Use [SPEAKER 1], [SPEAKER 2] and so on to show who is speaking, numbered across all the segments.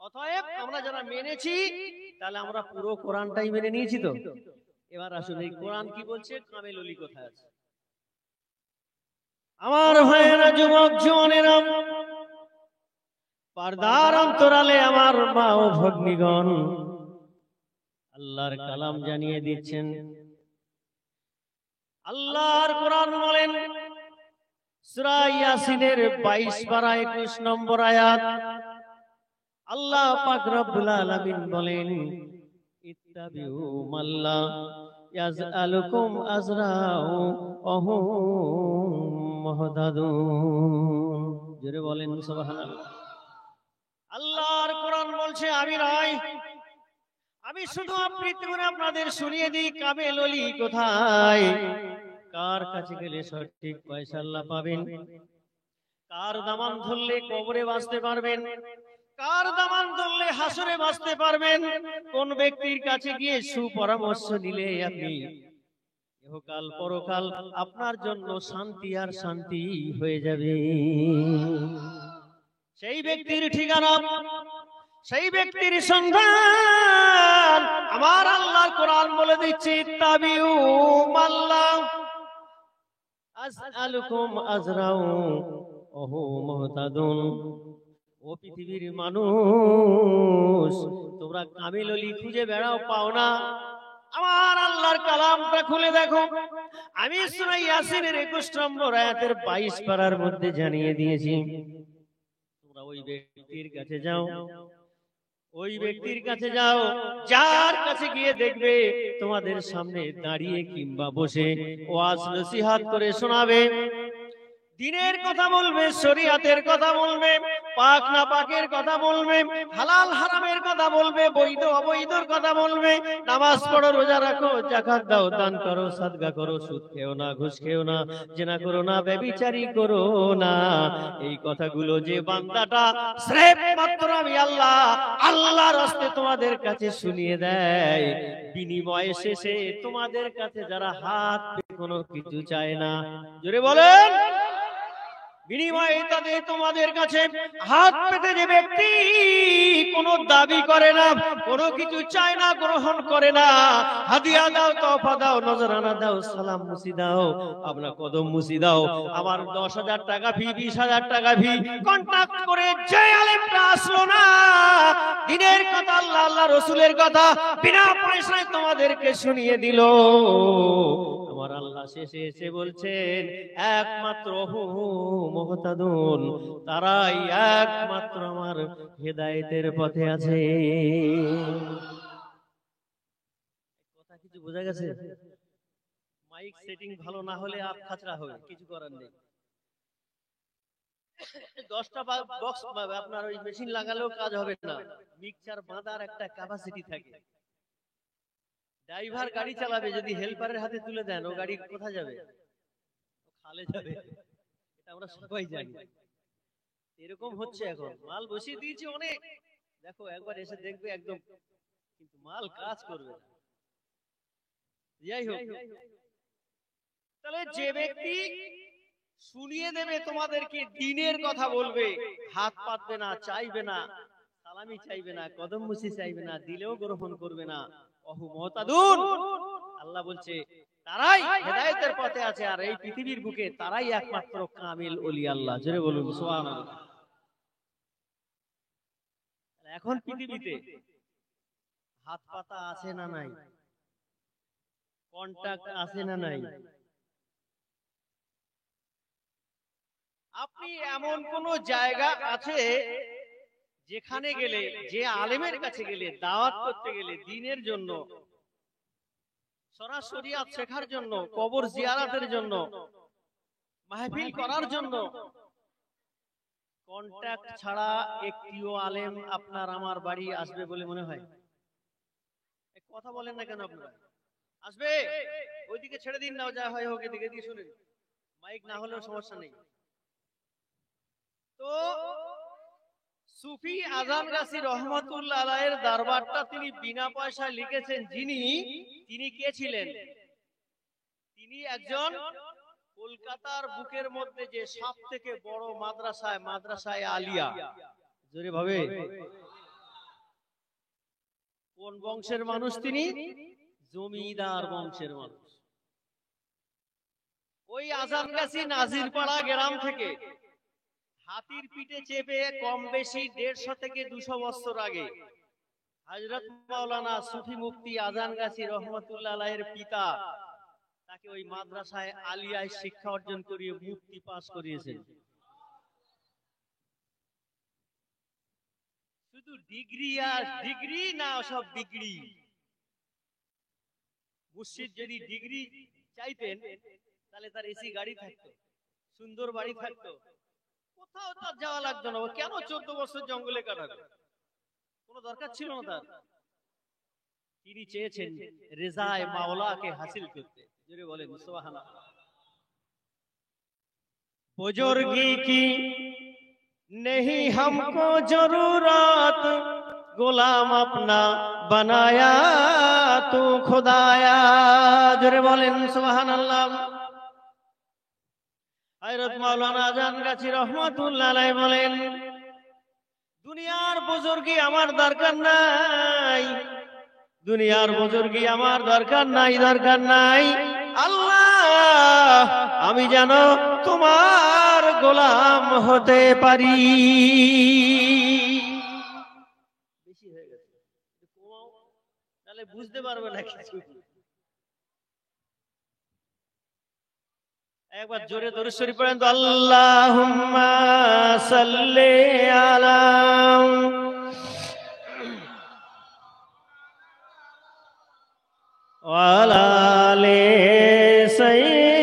[SPEAKER 1] অতএব আমরা যারা মেনেছি তাহলে আমরা পুরো কোরআনটাই মেনে নিয়েছি তো। এবার আসুন এই কোরআন কি বলছে, কামেল ওলি কোথায় আছে। আমার ভাইয়েরা, যুবক জওয়ানেরা, পর্দার অন্তরালে আমার মা ও ভগ্নীগণ, আল্লাহর কালাম জানিয়ে দিচ্ছেন। আল্লাহর কোরআন বলেন সূরা ইয়াসিনের 22 পারা 21 নম্বর আয়াত, আল্লাহ পাক রব্বুল আলামিন বলেন ইত্তাবিউ মাল্লা ইয়াজআলুকুম আজরাউ ওয়া হুম মুহতাদুন। জোরে বলেন সুবহানাল্লাহ। আল্লাহর কোরআন বলছে আমি নয়, আমি শুধু আপনাদের শুনিয়ে দিই কামেল ওলি কোথায়, কার কাছে গেলে সঠিক পয়সা আল্লাহ পাবেন, কার দামান ধরলে কবরে বাঁচতে পারবেন, কার দামান ধরলে হাসরে বাঁচতে পারবেন, কোন ব্যক্তির কাছে গিয়ে সুপরামর্শ নিলে আপনি ইহকাল পরকাল আপনার জন্য শান্তি আর শান্তি হয়ে যাবে। সেই ব্যক্তির ঠিকানা, সেই ব্যক্তির সন্ধান আমার আল্লাহর কোরআন বলে দিচ্ছে ইত্তাবিউ মাল্লা আসআলুকুম আজরাউ ওয়া হুম মুহতাদুন। ও পৃথিবীর মানুষ, তোমরা কামেল ওলি খুঁজে বেড়াও, পাও না, আমার আল্লাহর কালামটা খুলে দেখো। আমি সূরা ইয়াসিনের 21 নম্বর আয়াতের 22 পারার মধ্যে জানিয়ে দিয়েছি, তোমরা ওই ব্যক্তির কাছে যাও, ওই ব্যক্তির কাছে যাও যার কাছে গিয়ে দেখবে তোমাদের সামনে দাঁড়িয়ে কিংবা বসে ওয়াজ নসিহত করে শোনাবে, দ্বীনের কথা বলবে, শরীয়তের কথা বলবে, পাক না পাকের কথা বলবে, হালাল হারামের কথা বলবে, বৈধ অবৈধর কথা বলবে, নামাজ পড়ো, রোজা রাখো, যাকাত দাও, দান করো, সাদকা করো, সুদ খেও না, ঘুষ খেও না, জিনা করো না, ব্যভিচারী করো না। এই কথাগুলো যে বান্দাটা স্রেফ মাত্র আমি আল্লাহ, আল্লাহর রাস্তায় তোমাদের কাছে শুনিয়ে দেয়, বিনিময়ে শেষে তোমাদের কাছে যারা হাত পেতে কোনো কিছু চায় না, জোরে বলেন, বিনিময়ে তাদের তোমাদের কাছে হাত পেতে যে ব্যক্তি কোনো দাবি করে না, কোনো কিছু চায় না, গ্রহণ করে না, হাদিয়া দাও, তোহফা দাও, নজরানা দাও, সালাম মুসি দাও, আপনার কদম মুসি দাও, আমার 10,000 টাকা ফি, 20,000 টাকা ফি কন্ট্রাক্ট করে যে আলেমটা আসলো না, দ্বীনের কথা, আল্লাহ রাসূলের কথা বিনা পয়সায় তোমাদেরকে শুনিয়ে দিল, আমার আল্লাহ শেষে এসে বলছেন একমাত্র মুহতাদুন, তারাই একমাত্র আমার হেদায়েতের পথে আছে। কথা কিছু বোঝা গেছে? মাইক সেটিং ভালো না হলে আর খাচড়া হবে, কিছু করার নেই। 10টা বক্স আপনার ওই মেশিন লাগালেও কাজ হবে না, মিক্সচার বাঁধার একটা ক্যাপাসিটি থাকে। ড্রাইভার গাড়ি চালাবে, যদি হেল্পারের হাতে তুলে দেন ও গাড়ি কোথায় যাবে? খালে যাবে, এটা আমরা সবাই জানি। এরকম হচ্ছে, এখন মাল বসিয়ে দিয়েছি অনেক, দেখো একবার এসে দেখবে একদম, কিন্তু মাল কাজ করবে না। যাই হোক, তাহলে যে ব্যক্তি শুনিয়ে দেবে তোমাদেরকে, দ্বীনের কথা বলবে, হাত পাতবে না, চাইবে না, সালামি চাইবে না, কদম মুসি চাইবে না, দিলেও গ্রহণ করবে না, ওহু মুহতাদুন, আল্লাহ বলছে তারাই হেদায়েতের পথে আছে, আর এই পৃথিবীর বুকে তারাই একমাত্র কামিল ওলি আল্লাহ। জোরে বলুন সুবহানাল্লাহ। এখন পৃথিবীতে হাত পাতা আছে না নাই? কন্টাক্ট আছে না নাই? আপনি এমন কোন জায়গা আছে যেখানে গেলে, যে আলেমের কাছে গেলে, দাওয়াত করতে গেলে, দ্বীনের জন্য, সরাসরি শেখার জন্য, কবর জিয়ারতের জন্য, মাহফিল করার জন্য, কন্টাক্ট ছাড়া একটিও আলেম আপনার আমার বাড়ি আসবে বলে মনে হয়? কথা বলেন না কেন আপনারা? আসবে? ওইদিকে ছেড়ে দিন না, যা হয় হোক, এদিকে দিয়ে শুনেন, মাইক না হলেও সমস্যা নেই। তো সুফি আজান গাছি রহমাতুল্লাহ আলাইহির দরবারটা তিনি বিনা পয়সায় লিখেছেন। তিনি কে ছিলেন? তিনি একজন কলকাতার বুকের মধ্যে যে সব থেকে বড় মাদ্রাসায় আলিয়া, জোরে ভাবে, কোন বংশের মানুষ তিনি? জমিদার বংশের মানুষ। ওই আজানগাছি নাজিরপাড়া গ্রাম থেকে হাতির পিঠে চেপে কম বেশি 150 থেকে 200 বছর আগে হযরত মাওলানা সুফি মুফতি আজানগাছি রহমাতুল্লাহ আলাইহির পিতা তাকে ওই মাদ্রাসায় আলিয়ায় শিক্ষা অর্জন করিয়ে মুফতি পাস করিয়েছেন। শুধু ডিগ্রি আর ডিগ্রি না, সব ডিগ্রি। মুর্শিদ যদি ডিগ্রি চাইতেন তাহলে তার এসি গাড়ি থাকতো, সুন্দর বাড়ি থাকতো, কোথাও তার যাওয়া লাগতো না। কেন 14 বছর জঙ্গলে কাটাবে? কোনো দরকার ছিল না তার। তিনি চেয়েছেন রেজায়ে মাওলাকে হাসিল করতে। জোরে বলেন সুবহানাল্লাহ। बुजुर्गी की नहीं हमको जरूरत, गुलाम अपना बनाया तू खुदाया। जोरे बोलें सुबहानाल्लाह। हजरत मौलाना आजानगाछी रहमतुल्लाह अलैहि बोलेन, दुनियार बुजुर्गी आमार दरकार नाई, दुनियार बुजुर्गी आमार दरकार नाई, दरकार नाई। আল্লাহ আমি যেন তোমার গোলাম হতে পারি। বেশি হয়ে গেছে, কমাও, তাহলে বুঝতে পারবে না কিছু। একবার জোরে দরুদ শরীফ পড়েন তো, আল্লাহুম্মা সাল্লি আলা ওয়ালা আলি সাইয়্যিদিনা।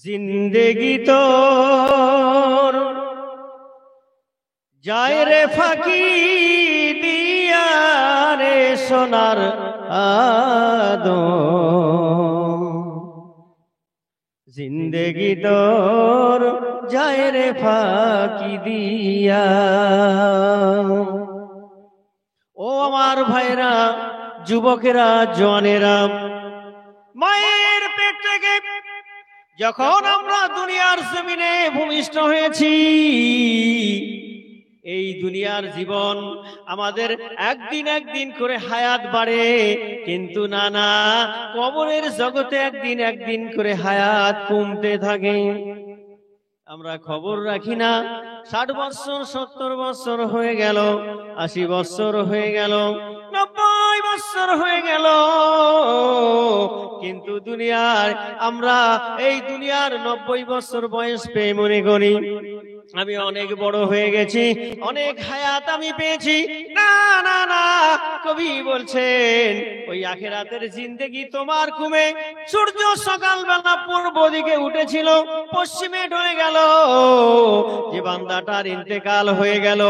[SPEAKER 1] জিন্দেগি তোর যায় রে ফাঁকি দিয়া রে সোনার আদম, জিন্দেগি তোর যায় রে ফাঁকি দিয়া। ও আমার ভাইরা, যুবকেরা, জওয়ানেরা, মায়ের পেট থেকে যখন আমরা দুনিয়ার জমিনে ভূমিষ্ঠ হয়েছি, এই দুনিয়ার জীবন আমাদের একদিন একদিন করে হায়াত বাড়ে, কিন্তু না না, কবরের জগতে একদিন একদিন করে হায়াত কমতে থাকে। আমরা খবর রাখি না। 60 বছর 70 বছর হয়ে গেল, 80 বছর হয়ে গেল, 90 বছর হয়ে গেল, কিন্তু দুনিয়ার আমরা এই দুনিয়ার 90 বছর বয়স পেয়ে মনে করি আমি অনেক বড় হয়ে গেছি, অনেক হায়াত আমি পেয়েছি। না না না, কবি বলছেন ওই আখিরাতের জিন্দেগি তোমার কমে। সূর্য সকালবেলা পূর্ব দিকে উঠেছিল, পশ্চিমে ঢলে গেল। যে বান্দাটার ইন্তেকাল হয়ে গেল,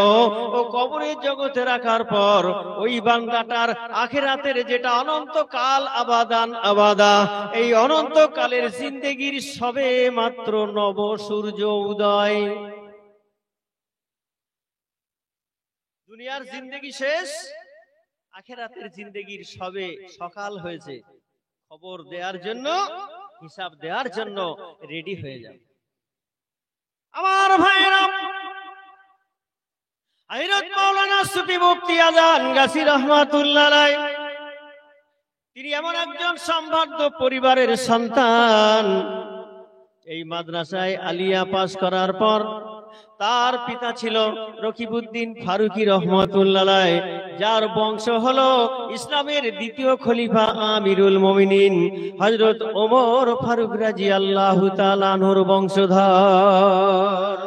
[SPEAKER 1] ও কবরের জগতে রাখার পর ওই বান্দাটার আখিরাতের যেটা অনন্তকাল আবাদান আবাদা, এই অনন্তকালের জিন্দেগির সবে মাত্র নব সূর্য উদয়। দুনিয়ার জিন্দেগি শেষ, আখিরাতের জিন্দেগির সবে সকাল হয়েছে। খবর দেওয়ার জন্য, হিসাব দেওয়ার জন্য রেডি হয়ে যাও আমার ভাইরা। হযরত মাওলানা সুফি মুফতি আজানগাছী রহমাতুল্লাহ আলাইহি, তিনি এমন একজন সম্ভ্রান্ত পরিবারের সন্তান। এই মাদ্রাসায় আলিয়া পাস করার পর তার পিতা ছিল রকিবউদ্দিন ফারুকী রহমাতুল্লাহ আলাইহি, যার বংশ হলো ইসলামের দ্বিতীয় খলিফা আমিরুল মুমিনিন হযরত ওমর ফারুক রাদিয়াল্লাহু তাআলা আনহুর বংশধর।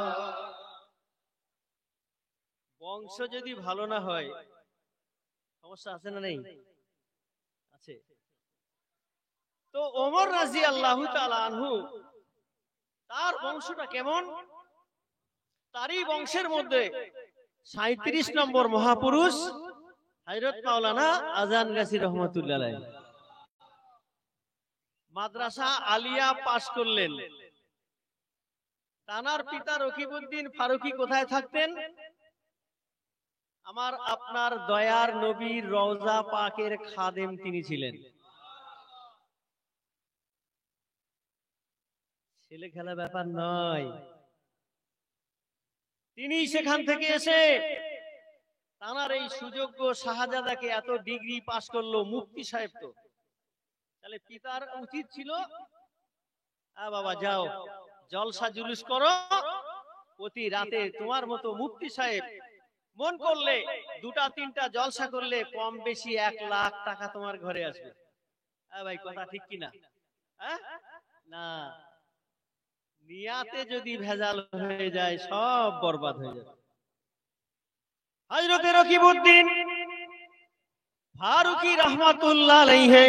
[SPEAKER 1] বংশ যদি ভালো না হয় সমস্যা আছে না নেই? আছে। তো ওমর রাদিয়াল্লাহু তাআলা আনহু, তার বংশটা কেমন? তারই বংশের মধ্যে 37 নম্বর মহাপুরুষ হযরত মাওলানা আজানগাছী রহমাতুল্লাহ আলাইহি মাদ্রাসা আলিয়া পাস করলেন। তানার পিতা রকিবউদ্দিন ফারুকী কোথায় থাকতেন? আমার আপনার দয়ার নবীর রওজা পাকের খাদেম তিনি ছিলেন। ছেলে খেলা ব্যাপার নয়, তিনি সেখান থেকে এসে তার এই সুযোগ্য শাহজাদাকে এত ডিগ্রি পাশ করলো, মুফতি সাহেব তো, তাহলে পিতার উচিত ছিল বাবা যাও জলসা জুলুস করো, প্রতি রাতে তোমার মতো মুফতি সাহেব মন করলে দুটা তিনটা জলসা করলে কম বেশি 1,00,000 টাকা তোমার ঘরে আসবে। ভাই কথা ঠিক কিনা? না, নিয়াতে যদি ভেজাল হয়ে যায় সব বরবাদ হয়ে যাবে। হযরত রকিবউদ্দিন ফারুকী রাহমাতুল্লাহ আলাইহি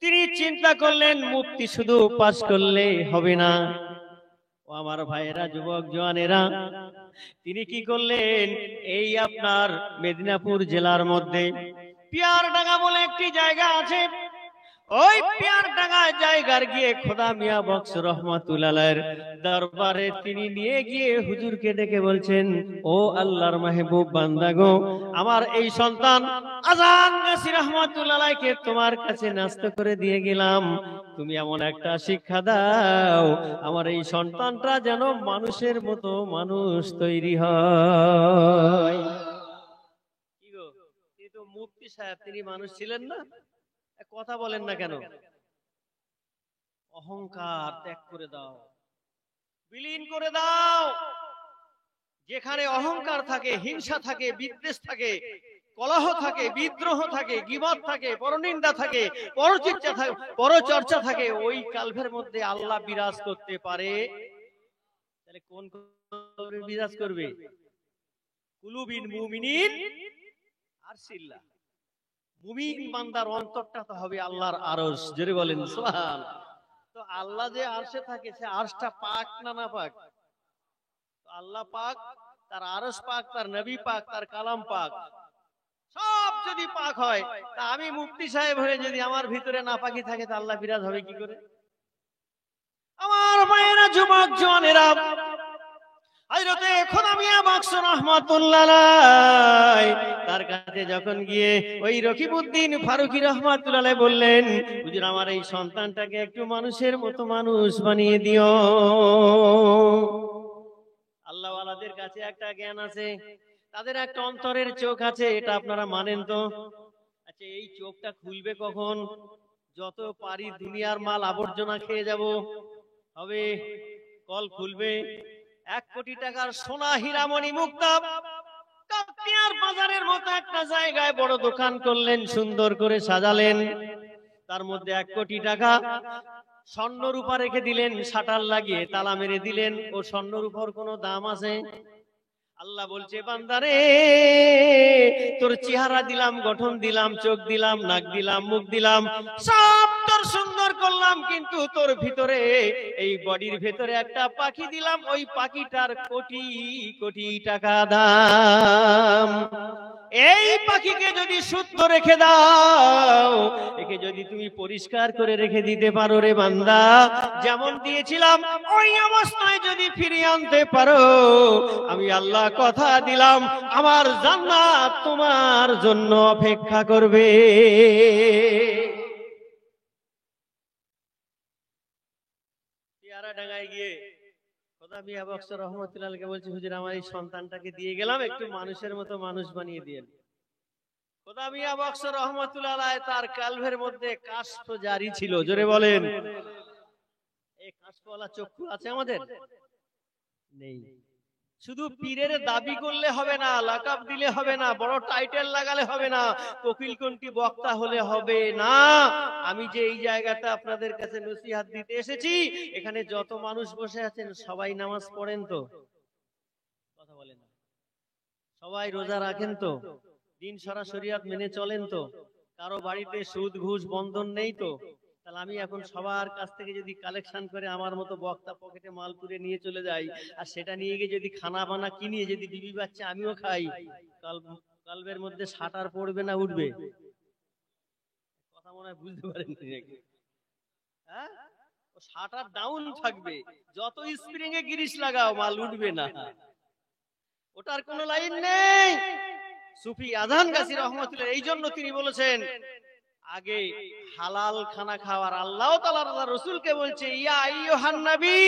[SPEAKER 1] তিনি চিন্তা করলেন মুফতি শুধু পাস করলে হবে না। ও আমার ভাইয়েরা, যুবক জওয়ানেরা, তিনি কি করলেন, এই আপনার মেদিনীপুর জেলার মধ্যে পিয়ারডাঙ্গা বলে একটি জায়গা আছে, ওই পিয়ারডাঙ্গা জায়গার গিয়ে খোদা মিয়া বক্স রহমাতুল্লাহ আলাইহির দরবারে তিনি নিয়ে গিয়ে হুজুরকে ডেকে বলছেন, ও আল্লাহর মাহবুব বান্দা গো, আমার এই সন্তান আজান গাছি রহমাতুল্লাহ আলাইহিকে তোমার কাছে ন্যস্ত করে দিয়ে গেলাম, তুমি এমন একটা শিক্ষা দাও আমার এই সন্তানটা যেন মানুষের মতো মানুষ তৈরি হয়। কি গো, তিনি তো মুফতি সাহেব, তিনি মানুষ ছিলেন না? কথা বলেন না কেন? অহংকার ত্যাগ করে দাও, বিলীন করে দাও। যেখানে অহংকার থাকে, হিংসা থাকে, বিদ্বেষ থাকে, কলহ থাকে, বিদ্রোহ থাকে, গীবত থাকে, পরনিন্দা থাকে, পরচর্চা থাকে, পরচর্চা থাকে, ওই কালভের মধ্যে আল্লাহ বিরাজ করতে পারে। তাহলে কোন কলবে বিরাজ করবে? কুলুবিন মুমিনিন আরশিল্লাহ। মুমিন বান্দার অন্তরটা তো হবে আল্লাহর আরশ। জোরে বলেন সুবহানাল্লাহ। তো আল্লাহ যে আরশে থাকে, সে আরশটা পাক না না পাক? তো আল্লাহ পাক, তার আরশ পাক, তার নবী পাক, তার কালাম পাক, সব যদি পাক হয়, তা আমি মুফতি সাহেব হয়ে যদি আমার ভিতরে নাপাকি থাকে, তা আল্লাহ বিরাজ হবে কি করে? আমার ভাইয়েরা, যুবক জওয়ানেরা, হযরতে খোদা মিয়া বক্স রহমাতুল্লাহ আলাইহি তার কাছে যখন গিয়ে ওই রকিবউদ্দিন ফারুকী রহমাতুল্লাহ আলাইহি বললেন, হুজুর আমার এই সন্তানটাকে একটু মানুষের মতো মানুষ বানিয়ে দিও। আল্লাহ ওয়ালাদের কাছে একটা জ্ঞান আছে, তাদের একটা অন্তরের চোখ আছে, এটা আপনারা মানেন তো? আচ্ছা, এই চোখটা খুলবে কখন? যত পারি দুনিয়ার মাল আবর্জনা খেয়ে যাব, হবে কল খুলবে। 1 কোটি টাকার সোনা হীরামণি মুক্তা কাকতিয়ার বাজারের মতো একটা জায়গায় বড় দোকান করলেন, সুন্দর করে সাজালেন, তার মধ্যে 1 কোটি টাকা স্বর্ণ রূপা রেখে দিলেন, শাটার লাগিয়ে তালা মেরে দিলেন। ও স্বর্ণ রূপার কোনো দাম আছে? আল্লাহ বলছে, বান্দারে তোর চেহারা দিলাম, গঠন দিলাম, চোখ দিলাম, নাক দিলাম, মুখ দিলাম, সব তোর সুন্দর করলাম, কিন্তু তোর ভিতরে, এই বডির ভিতরে একটা পাখি দিলাম, ওই পাখিটার কোটি কোটি টাকা দাম। এই পাখিকে যদি শুদ্ধ রেখে দাও, একে যদি তুমি পরিষ্কার করে রেখে দিতে পারো রে বান্দা, যেমন দিয়েছিলাম ওই অবস্থায় যদি ফিরিয়ে আনতে পারো, আমি আল্লাহ কথা দিলাম আমার জান্নাত তোমার জন্য অপেক্ষা করবে। পিয়ারাডাঙ্গায় গিয়ে খোদা মিয়া বক্স রহমাতুল্লাহ আলাইহি বলছে, হুজুর আমার এই সন্তানটাকে দিয়ে গেলাম, একটু মানুষের মতো মানুষ বানিয়ে দিয়েন। খোদা মিয়া বক্স রহমাতুল্লাহ আলাইহি তার কালভের মধ্যে কাশফ জারি ছিল। জোরে বলেন, এই কাশফওয়ালা চক্ষু আছে আমাদের? নেই। শুধু পীরের দাবি করলে হবে না, লাকাব দিলে হবে না, বড় টাইটেল লাগালে হবে না, কোকিলকণ্ঠী বক্তা হলে হবে না। আমি যে এই জায়গাটা আপনাদের কাছে নসিহত দিতে এসেছি, এখানে যত মানুষ বসে আছেন সবাই নামাজ পড়েন তো? কথা বলেন। সবাই রোজা রাখেন তো? দিন সারা শরীয়ত মেনে চলেন তো? কারো বাড়িতে সুদ ঘুষ বন্ধন নেই তো? তাহলে আমি এখন সবার কাছ থেকে যদি কালেকশন করে আমার মতো বক্তা পকেটে মাল পুরে নিয়ে চলে যাই, আর সেটা নিয়ে গিয়ে যদি খানা বানা কিনিয়ে যদি বিবি বাচ্চা আমিও খাই, কালবের মধ্যে শাটার পড়বে না উঠবে? কথা মনে হয় বুঝতে পারেন নাকি? হ্যাঁ, শাটার ডাউন থাকবে, যত স্প্রিং এ গিরিশ লাগাও মাল উঠবে না, ওটার কোনো লাইন নেই। সুফি আজান গাছি রহমাতুল্লাহ এই জন্য তিনি বলেছেন, আগে হালাল খানা খাওয়ার আল্লাহ তাআলা রাসূলকে বলছে, ইয়া আইয়ুহান নবী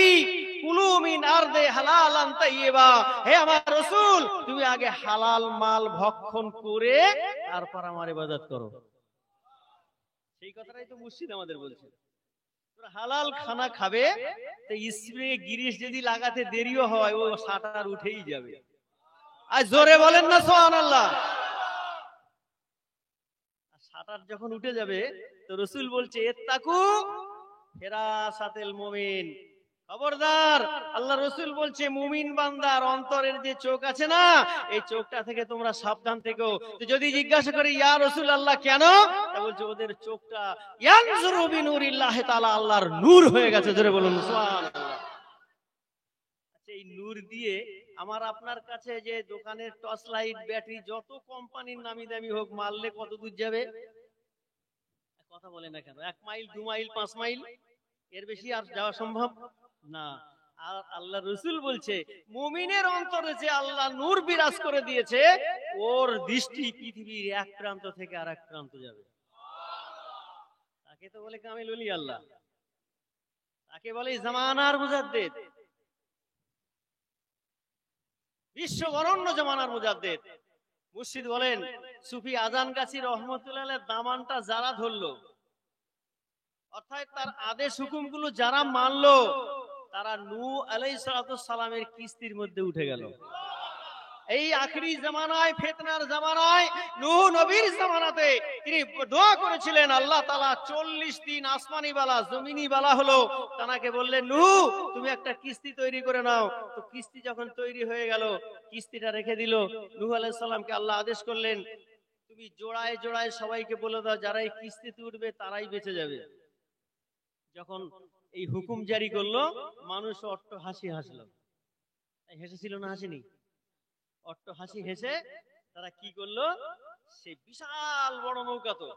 [SPEAKER 1] কুলু মিন আরদি হালালান তাইয়্যিবা, হে আমার রাসূল তুমি আগে হালাল মাল ভক্ষণ করে তারপর আমার ইবাদত করো। সেই কথাটাই তো মুর্শিদ আমাদের বলছে, তোমরা হালাল খানা খাবে, তো স্প্রে গিরিশ যদি লাগাতে দেরিও হয় ও সাটার উঠেই যাবে। আর জোরে বলেন না সুবহানাল্লাহ। সাটার যখন উঠে যাবে তো রাসূল বলছে, ইত্তাকু ফিরাসাতিল মুমিন, খবরদার, আল্লাহ রাসূল বলছে মুমিন বান্দার অন্তরের যে চোখ আছে না, এই চোখটা থেকে তোমরা সাবধান থেকো। তো যদি জিজ্ঞাসা করি ইয়া রাসূলুল্লাহ কেন, তা বলছে ওদের চোখটা ইয়ানজুরু বিনুরিল্লাহি তাআলা, আল্লাহর নূর হয়ে গেছে। জোরে বলুন সুবহানাল্লাহ। আচ্ছা, এই নূর দিয়ে আমার আপনার কাছে যে দোকানের টর্চ লাইট ব্যাটারি যত কোম্পানির নামি দামি হোক, মারলে কত দূর যাবে? কথা বলে না কেন? 1 মাইল 2 মাইল 5 মাইল, এর বেশি আর যাওয়া সম্ভব না। আর আল্লাহ রাসূল বলছে মুমিনের অন্তরে যে আল্লাহ নূর বিরাজ করে দিয়েছে, ওর দৃষ্টি পৃথিবীর এক প্রান্ত থেকে আরেক প্রান্ত যাবে। তাকে তো বলে কামিল ওলি আল্লাহ, তাকে বলে জামানার মুজাদ্দিদ, বিশ্ব বরেণ্য জামানার মুজাদ্দিদ। মুর্শিদ বলেন, সুফি আজান গাছি রহমতুল্লাহ আলাইহির দামানটা যারা ধরলো, অর্থাৎ তার আদেশ হুকুমগুলো যারা মানলো, তারা নূহ আলাইহিস সালামের কিস্তির মধ্যে উঠে গেল। এই আখেরি জামানায়, ফিতনার জামানায়, নূহ নবীর জামানাতে তিনি দোয়া করেছিলেন, আল্লাহ তাআলা 40 দিন আসমানি বালা জমিনি বালা হলো, তাকে বললেন নূহ তুমি একটা কিস্তি তৈরি করে নাও। তো কিস্তি যখন তৈরি হয়ে গেল, কিস্তিটা রেখে দিল। নূহ আলাইহিস সালামকে আল্লাহ আদেশ করলেন, তুমি জোড়ায় জোড়ায় সবাইকে বলে দাও যারা এই কিস্তিতে উঠবে তারাই বেঁচে যাবে। যখন এই হুকুম জারি করলো, মানুষ অট্ট হাসি হাসলো। হেসেছিল না হাসিনি? অট্ট হাসি হেসে তারা কি করলো, সেই বিশাল বড় নৌকা, তো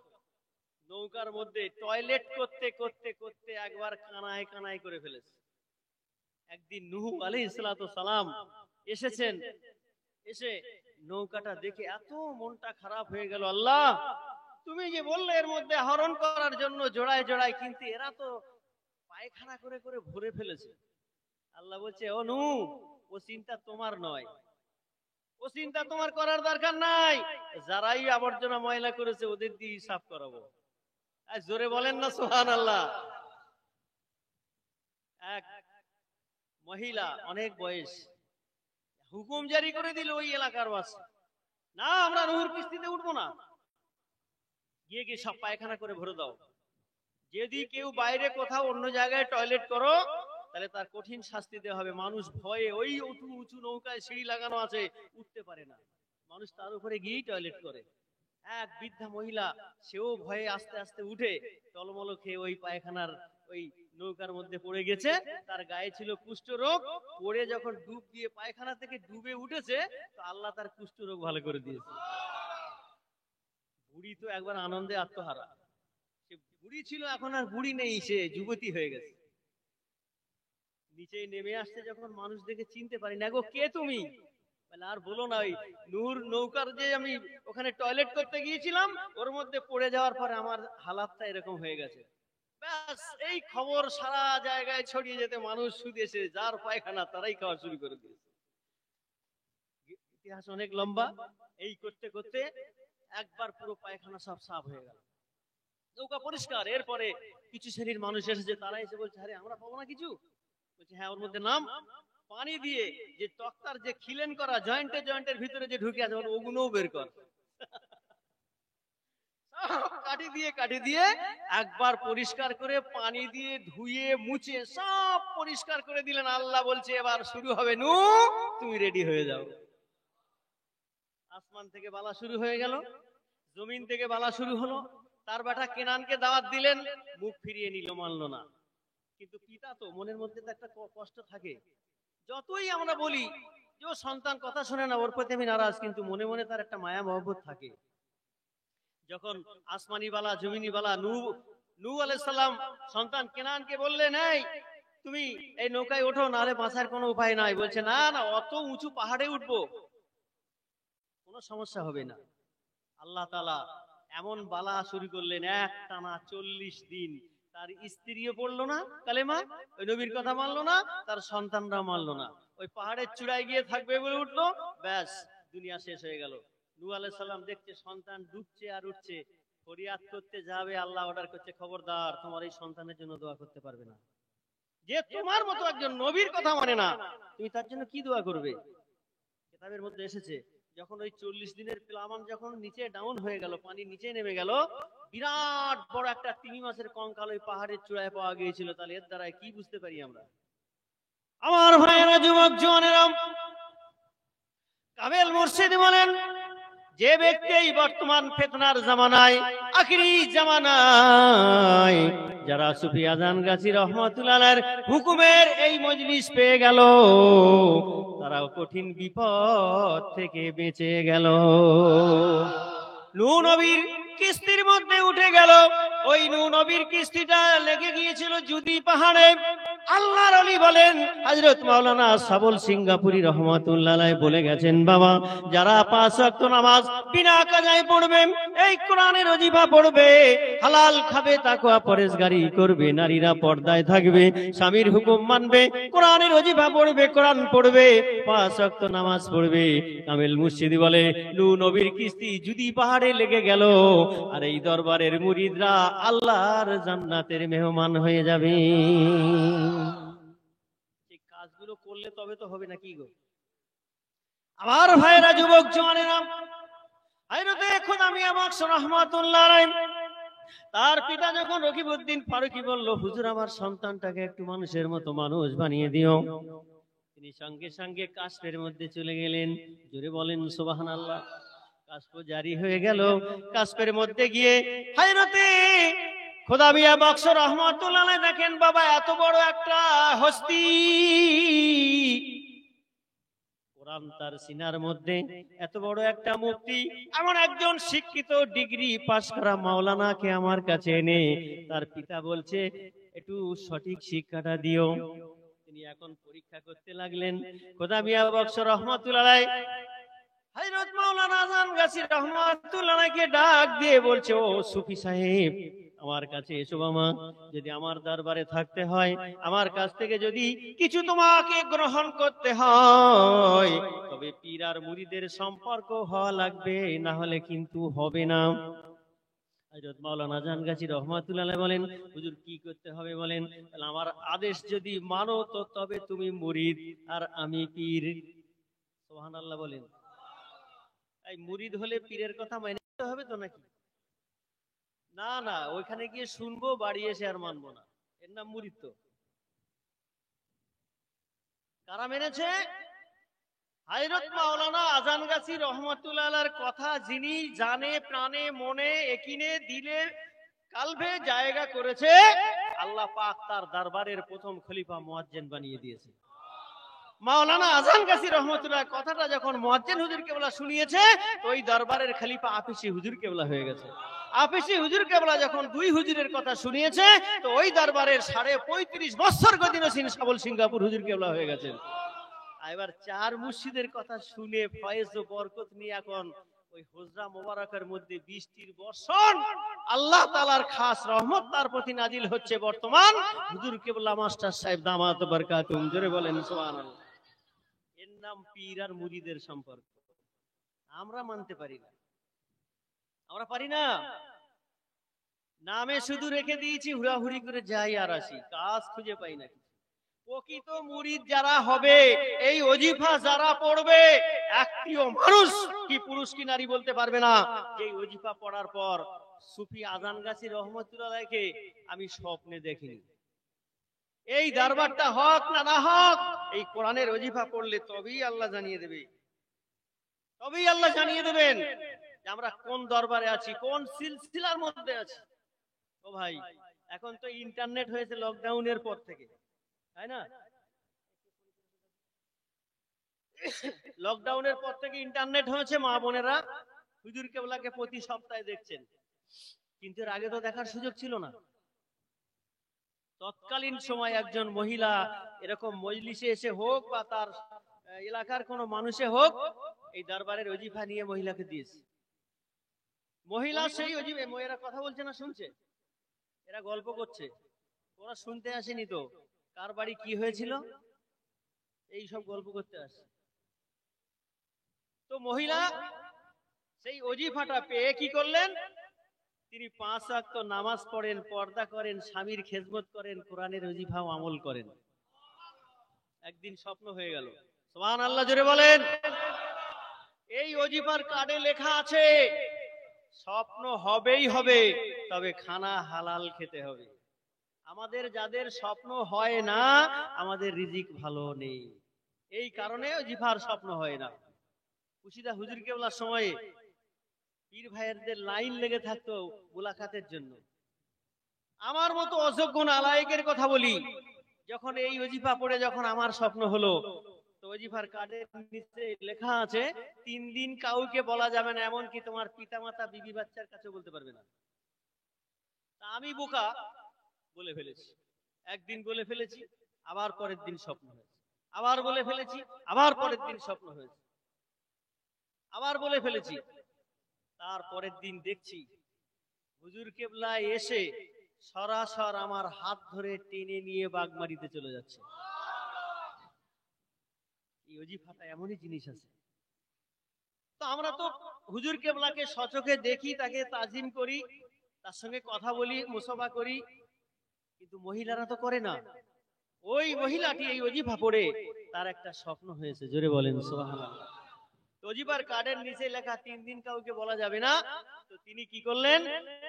[SPEAKER 1] নৌকার মধ্যে টয়লেট করতে করতে করতে একবার কানায় কানায় করে ফেলেছে। একদিন নূহ আলাইহিস সালাম এসেছেন, এসে নৌকাটা দেখে এত মনটা খারাপ হয়ে গেল, আল্লাহ তুমি যে বললে এর মধ্যে আহরণ করার জন্য জোড়ায় জোড়ায়, কিন্তু এরা তো পায়খানা করে করে ভরে ফেলেছে। আল্লাহ বলছে, ও নূহ ও চিন্তা তোমার নয়, ও চিন্তা তোমার করার দরকার নাই, যারাই আবর্জনা ময়লা করেছে ওদের দিয়ে হিসাব করাবো। জোরে বলেন না সুবহানাল্লাহ। এক মহিলা, অনেক বয়স, হুকুম জারি করে দিল ওই এলাকার বাসী, না আমরা নূহর কিস্তিতে উঠবো না, গিয়ে গিয়ে সব পায়খানা করে ভরে দাও। যদি কেউ বাইরে কোথাও অন্য জায়গায় টয়লেট করো, তাহলে তার কঠিন শাস্তি দেওয়া হবে। মানুষ ভয়ে, ওই উঁচু উঁচু নৌকায় সিঁড়ি লাগানো আছে, উঠতে পারে না, মানুষ তার উপরে গিয়েই টয়লেট করে। এক বৃদ্ধা মহিলা, সেও ভয়ে আস্তে আস্তে উঠে টলমল খেয়ে ওই পায়খানার ওই নৌকার মধ্যে পড়ে গেছে। তার গায়ে ছিল কুষ্ঠ রোগ, পড়ে যখন ডুব দিয়ে পায়খানা থেকে ডুবে উঠেছে, তো আল্লাহ তার কুষ্ঠ রোগ ভালো করে দিয়েছে। বুড়ি তো একবার আনন্দে আত্মহারা, সে বুড়ি ছিল, এখন আর বুড়ি নেই, সে যুবতী হয়ে গেছে। নিচে নেমে আসছে যখন, মানুষ দেখে চিনতে পারি না, গো কে তুমি? আর বলো না, ওই নূর নৌকার যে আমি ওখানে টয়লেট করতে গিয়েছিলাম, ওর মধ্যে পড়ে যাওয়ার পরে আমার হালাতটা এরকম হয়ে গেছে। ব্যাস, এই খবর সারা জায়গায় ছড়িয়ে যেতে মানুষ শুধু এসে যার পায়খানা তারাই খাওয়া শুরু করে দিয়েছে। ইতিহাস অনেক লম্বা। এই করতে করতে একবার পুরো পায়খানা সব সাফ হয়ে গেল, নৌকা পরিষ্কার। এরপরে কিছু শ্রেণীর মানুষ এসেছে, তারা এসে বলছে, আরে আমরা পাবো না কিছু? বলছে, হ্যাঁ, ওর মধ্যে নাম, পানি দিয়ে যে তক্তার যে খিলেন করা জয়েন্টে জয়েন্টের ভিতরে যে ঢুকে আছে ওগুলোও বের কর। কাঠি দিয়ে একবার পরিষ্কার করে পানি দিয়ে ধুয়ে মুছে সব পরিষ্কার করে দিলেন। আল্লাহ বলছে, এবার শুরু হবে, নূহ তুমি রেডি হয়ে যাও। আসমান থেকে বালা শুরু হয়ে গেল, জমিন থেকে বালা শুরু হলো। তার বেটা কেনানকে দাওয়াত দিলেন, মুখ ফিরিয়ে নিল, মানলো না। কিন্তু পিতা তো মনের মধ্যে তো একটা কষ্ট থাকে। যতই আমরা বলি যে ও সন্তান কথা শোনে না, ওর প্রতি আমি নারাজ, কিন্তু মনে মনে তার একটা মায়া মহব্বত থাকে। যখন আসমানি বালা জমিনি বালা নূহ আলাইহিস সালাম সন্তান কেনানকে বললেন, এই তুমি এই নৌকায় ওঠো, নাহলে বাঁচার কোনো উপায় নাই। বলছে, না না, অত উঁচু পাহাড়ে উঠবো, কোনো সমস্যা হবে না। আল্লাহ তাআলা এমন বালা শুরু করলেন, এক টানা 40 দিন তার স্ত্রীও পড়লো না কালেমা, ওই নবীর কথা মানলো না, তার সন্তানরা মানলো না। ওই পাহাড়ের চূড়ায় গিয়ে থাকবে বলে উঠলো, ব্যাস দুনিয়া শেষ হয়ে গেল। নূহ আলাইহিস সালাম দেখছে সন্তান ডুবছে আর উঠছে, ফরিয়াদ করতে যাবে, আল্লাহ অর্ডার করছে, খবরদার তোমার এই সন্তানের জন্য দোয়া করতে পারবে না। যে তোমার মতো একজন নবীর কথা মানে না, তুমি তার জন্য কি দোয়া করবে? কিতাবের মধ্যে এসেছে, যখন ওই 40 দিনের প্লাবন যখন নিচে ডাউন হয়ে গেল, পানি নিচে নেমে গেল, বিরাট বড় একটা 3 মাসের কঙ্কাল ওই পাহাড়ের চূড়ায় পাওয়া গিয়েছিল। তাহলে এর দ্বারা কি বুঝতে পারি আমরা? আমার ভাইয়েরা, যুবক জওয়ানেরা, কামেল মুর্শিদ বলেন, যে ব্যক্তি এই বর্তমান ফিতনার জামানায়, আখিরি জামানায় যারা সুফি আজান গাজী রহমাতুল্লাহ আলাইহির হুকুমের এই মজলিস পেয়ে গেল, তারা কঠিন বিপদ থেকে বেঁচে গেল। নূহ নবীর কিস্তির মধ্যে উঠে গেল। ওই নূহ নবীর কিস্তিটা লেগে গিয়েছিল জুদি পাহাড়ে। আল্লাহর ওলি বলেন, হযরত মাওলানা সাবল সিঙ্গাপুরী রহমাতুল্লাহ আলাইহি বলে গেছেন, বাবা যারা 5 ওয়াক্ত নামাজ বিনা কাজায় পড়বে, এই কোরআনের ওজিফা পড়বে, হালাল খাবে, তাকওয়া পরেজগারি করবে, নারীরা পর্দায় থাকবে, স্বামীর হুকুম মানবে, কোরআনের ওজিফা পড়বে, কোরআন পড়বে, 5 ওয়াক্ত নামাজ পড়বে, কামেল মুর্শিদি বলে নূহ নবীর কিস্তি জুদি পাহাড়ে লেগে গেল, আর এই দরবারের মুরিদরা আল্লাহর জান্নাতের মেহমান হয়ে যাবে। এই কাজগুলো করলে তবে তো হবে নাকি গো? আমার ভাইরা, যুবক জওয়ানেরা, হযরতে খোদা মিয়া বখশ রাহমাতুল্লাহ আলাইহি, তার পিতা যখন রকিবউদ্দিন ফারুকী বলল, হুজুর আমার সন্তানটাকে একটু মানুষের মতো মানুষ বানিয়ে দিও, তিনি সঙ্গে সঙ্গে কাশফের মধ্যে চলে গেলেন। জোরে বলেন সুবহানাল্লাহ। কাশফ জারি হয়ে গেল। কাশফের মধ্যে গিয়ে হযরতে খোদা মিয়া বখশ রাহমাতুল্লাহ আলাইহি দেখেন, বাবা এত বড় একটা হস্তি, কোরআন তার সিনার মধ্যে, এত বড় একটা মুফতি, এমন একজন শিক্ষিত ডিগ্রি পাশ করা মাওলানাকে আমার কাছে এনে তার পিতা বলছে একটু সঠিক শিক্ষাটা দিও। তিনি এখন পরীক্ষা করতে লাগলেন। খোদা মিয়া বখশ রাহমাতুল্লাহ আলাইহি হযরত মাওলানা আজান গাজী রাহমাতুল্লাহ আলাইহিকে ডাক দিয়ে বলছে, ও সুফি সাহেব, আমার কাছে এসো বাবা, যদি আমার দরবারে থাকতে হয়, আমার কাছ থেকে যদি কিছু তোমাকে গ্রহণ করতে হয়, তবে পীর আর মুরিদের সম্পর্ক হওয়া লাগবে, না হলে কিন্তু হবে না। হযরত মাওলানা আজান গাজী রহমাতুল্লাহ আলাইহি বলেন, হুজুর কি করতে হবে বলেন? আমার আদেশ যদি মানো তো তবে তুমি মুরিদ আর আমি পীর। সুবহানাল্লাহ বলেন। এই মুরিদ হলে পীরের কথা মেনে নিতে হবে তো নাকি? না না, ওইখানে গিয়ে শুনবো, বাড়ি এসে আর মানবো না, এর নাম মুরিদ। তো কারা মেনেছে? হযরত মাওলানা আজান গাজী রহমাতুল্লাহ আলাইহির কথা যিনি জানে, প্রাণে মনে একিনে দিলে কালবে জায়গা করেছে, আল্লাহ পাক তার দরবারের প্রথম খলিফা মুয়াজ্জিন বানিয়ে দিয়েছে। মাওলানা আজান গাজী রহমাতুল্লাহ কথাটা যখন মুয়াজ্জিন হুজুর কেবলা শুনিয়েছে, তো ওই দরবারের খলিফা আফিসি হুজুর কেবলা হয়ে গেছে। আফিসি হুজুর কেবলা যখন দুই হুজুরের কথা শুনিয়েছে, তো ওই দরবারের 35.5 বছর গদিনসীন সাবল সিঙ্গাপুর হুজুর কেবলা হয়ে গেছেন। এবার 4 মুর্শিদের কথা শুনে ফয়েজ ও বরকত নিয়ে এখন ওই হুজরা মোবারকের মধ্যে বৃষ্টির বর্ষণ, আল্লাহ তাআলার খাস রহমত তার প্রতি নাজিল হচ্ছে। বর্তমান হুজুর কেবলা মাস্টার সাহেব দামাত বরকাতুম, জোরে বলেন সুবহানাল্লাহ। এর নাম পীর আর মুরিদের সম্পর্ক। আমরা মানতে পারি না, আমরা পারি না। নামে শুধু রেখে দিয়েছি, হুড়াহুড়ি করে যাই আর আসি, কাজ খুঁজে পাই না। প্রকৃত মুরিদ যারা হবে, এই ওজিফা যারা পড়বে, একটিও মানুষ কি পুরুষ কি নারী বলতে পারবে না যে এই ওজিফা পড়ার পর সুফি আজান গাজী রহমাতুল্লাহ আলাইহিকে আমি স্বপ্নে দেখিনি। এই দরবারটা হক না না হক, এই কোরআনের ওজিফা পড়লে তবেই আল্লাহ জানিয়ে দেবে, তবেই আল্লাহ জানিয়ে দেবেন যে আমরা কোন দরবারে আছি, কোন সিলসিলার মধ্যে আছি। ও ভাই, এখন তো ইন্টারনেট হয়েছে লকডাউনের পর থেকে, তাই না? লকডাউনের পর থেকে ইন্টারনেট হয়েছে, মা বোনেরা হুজুর কেবলাকে প্রতি সপ্তাহে দেখছেন, কিন্তু এর আগে তো দেখার সুযোগ ছিল না। তৎকালীন সময় একজন মহিলা এরকম মজলিসে এসে হোক বা তার এলাকার কোনো মানুষে হোক, এই দরবারের ওজিফা নিয়ে মহিলাকে দিয়েছে। মহিলা সেই অজিবে, এরা কথা বলছে না, শুনছে, এরা গল্প করছে, ওরা শুনতে আসেনি তো কার বাড়ি কি হয়েছিল, এই সব গল্প করতে আসে। তো মহিলা সেই ওজিফাটা পেয়ে কি করলেন, তিনি 5 ওয়াক্ত নামাজ পড়েন, পর্দা করেন, স্বামীর খেদমত করেন, কোরআনের ওজিফাও আমল করেন। একদিন স্বপ্ন হয়ে গেল, সুবহানাল্লাহ জোরে বলেন। এই ওজিফার কার্ডে লেখা আছে স্বপ্ন হবেই হবে, তবে খানা হালাল খেতে হবে। আমাদের যাদের স্বপ্ন হয় না, আমাদের রিজিক ভালো নেই, এই কারণে ওজিফার স্বপ্ন হয় না। কুশিদা হুজুর কেবলার সময়ে পীর ভাইয়েরদের লাইন লেগে থাকতো মুলাকাতের জন্য। আমার মতো অযোগ্য নালায়েকের কথা বলি, যখন এই ওজিফা পড়ে যখন আমার স্বপ্ন হলো, তো ওজিফার কার্ডের নিচে লেখা আছে 3 দিন কাউকে বলা যাবে না, এমনকি তোমার পিতামাতা বিবি বাচ্চার কাছে বলতে পারবে না। তা আমি বোকা, বলে ফেলেছি। একদিন বলে ফেলেছি, আবার পরের দিন স্বপ্ন হয়েছে, আবার বলে ফেলেছি, আবার পরের দিন স্বপ্ন হয়েছে, আবার বলে ফেলেছি। তার পরের দিন দেখছি হুজুর কেবলা এসে সরাসর আমার হাত ধরে টেনে নিয়ে বাগমারিতে চলে যাচ্ছে। এই ওজিফাটা এমনই জিনিস আছে। তো আমরা তো হুজুর কেবলাকে সচক্ষে দেখি, তাকে তাজিম করি, তার সঙ্গে কথা বলি, মুসাফা করি, কিন্তু মহিলারা তো করে না। ওই মহিলাটি এই ওজিফা পড়ে তার একটা স্বপ্ন হয়েছে, জোরে বলেন সুবহানাল্লাহ। ওজিফার কার্ডের নিচে লেখা 3 দিন কাউকে বলা যাবে না। তো তিনি কি করলেন,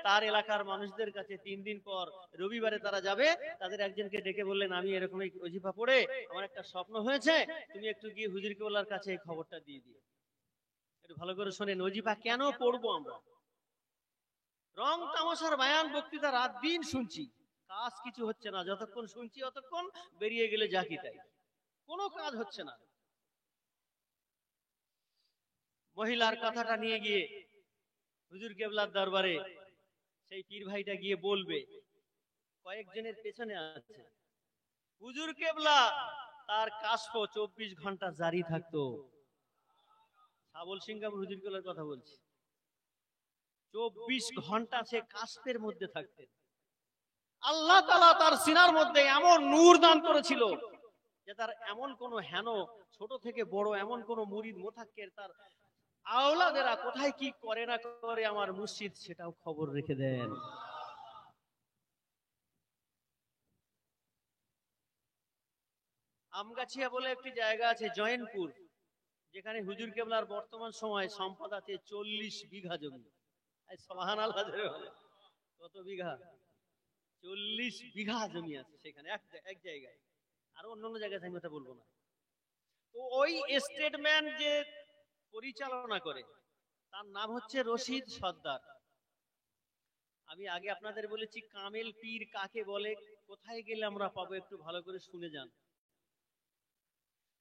[SPEAKER 1] তার এলাকার মানুষদের কাছে 3 দিন পর রবিবারে তারা যাবে, তাদের একজনকে ডেকে বললেন, আমি এরকম ওজিফা পড়ে আমার একটা স্বপ্ন হয়েছে, তুমি একটু গিয়ে হুজুর কেবলার কাছে এই খবরটা দিয়ে দিও। একটু ভালো করে শোনেন, ওজিফা কেন পড়বো আমরা? রং তামাশার বায়ান বক্তৃতা রাত দিন শুনছি, কাজ কিছু হচ্ছে না, যতক্ষণ শুনছি ততক্ষণ বেরিয়ে গেলে যা কি তাই, কোনো কাজ হচ্ছে না। মহিলার কথাটা নিয়ে গিয়ে হুজুর কেবলার দরবারে সেই পীর ভাইটা গিয়ে বলবে, কয়েকজনের পেছনে আছে। হুজুর কেবলা তার কাশফ 24 ঘন্টা জারি থাকতো। সাবল সিংহাম হুজুর কেবলার কথা বলছি, 24 ঘন্টা সে কাশফের মধ্যে থাকতেন। আল্লাহ তাআলা তার সিনার মধ্যে এমন নূর দান করেছিল যে তার এমন কোন হেন ছোট থেকে বড় এমন কোন মুরিদ মোতাক্কের তার আওলাদেরা কোথায় কি করে না করে, আমার মুর্শিদ সেটাও খবর রেখে দেন। আমগাছিয়া বলে একটি জায়গা আছে জয়নপুর, যেখানে হুজুর কেবলার বর্তমান সময় সম্পদ আছে 40 বিঘা জমি। সুবহানাল্লাহ, কত বিঘা? 40 বিঘা জমি আছে সেখানে, এক জায়গায়, আর অন্যান্য জায়গায় আমি কথা বলবো না। তো ওই স্টেটমেন্ট যে পরিচালনা করে, তার নাম হচ্ছে রশিদ সর্দার। আমি আগে আপনাদের বলেছি কামেল পীর কাকে বলে, কোথায় গেলে আমরা পাবো, একটু ভালো করে শুনে যান।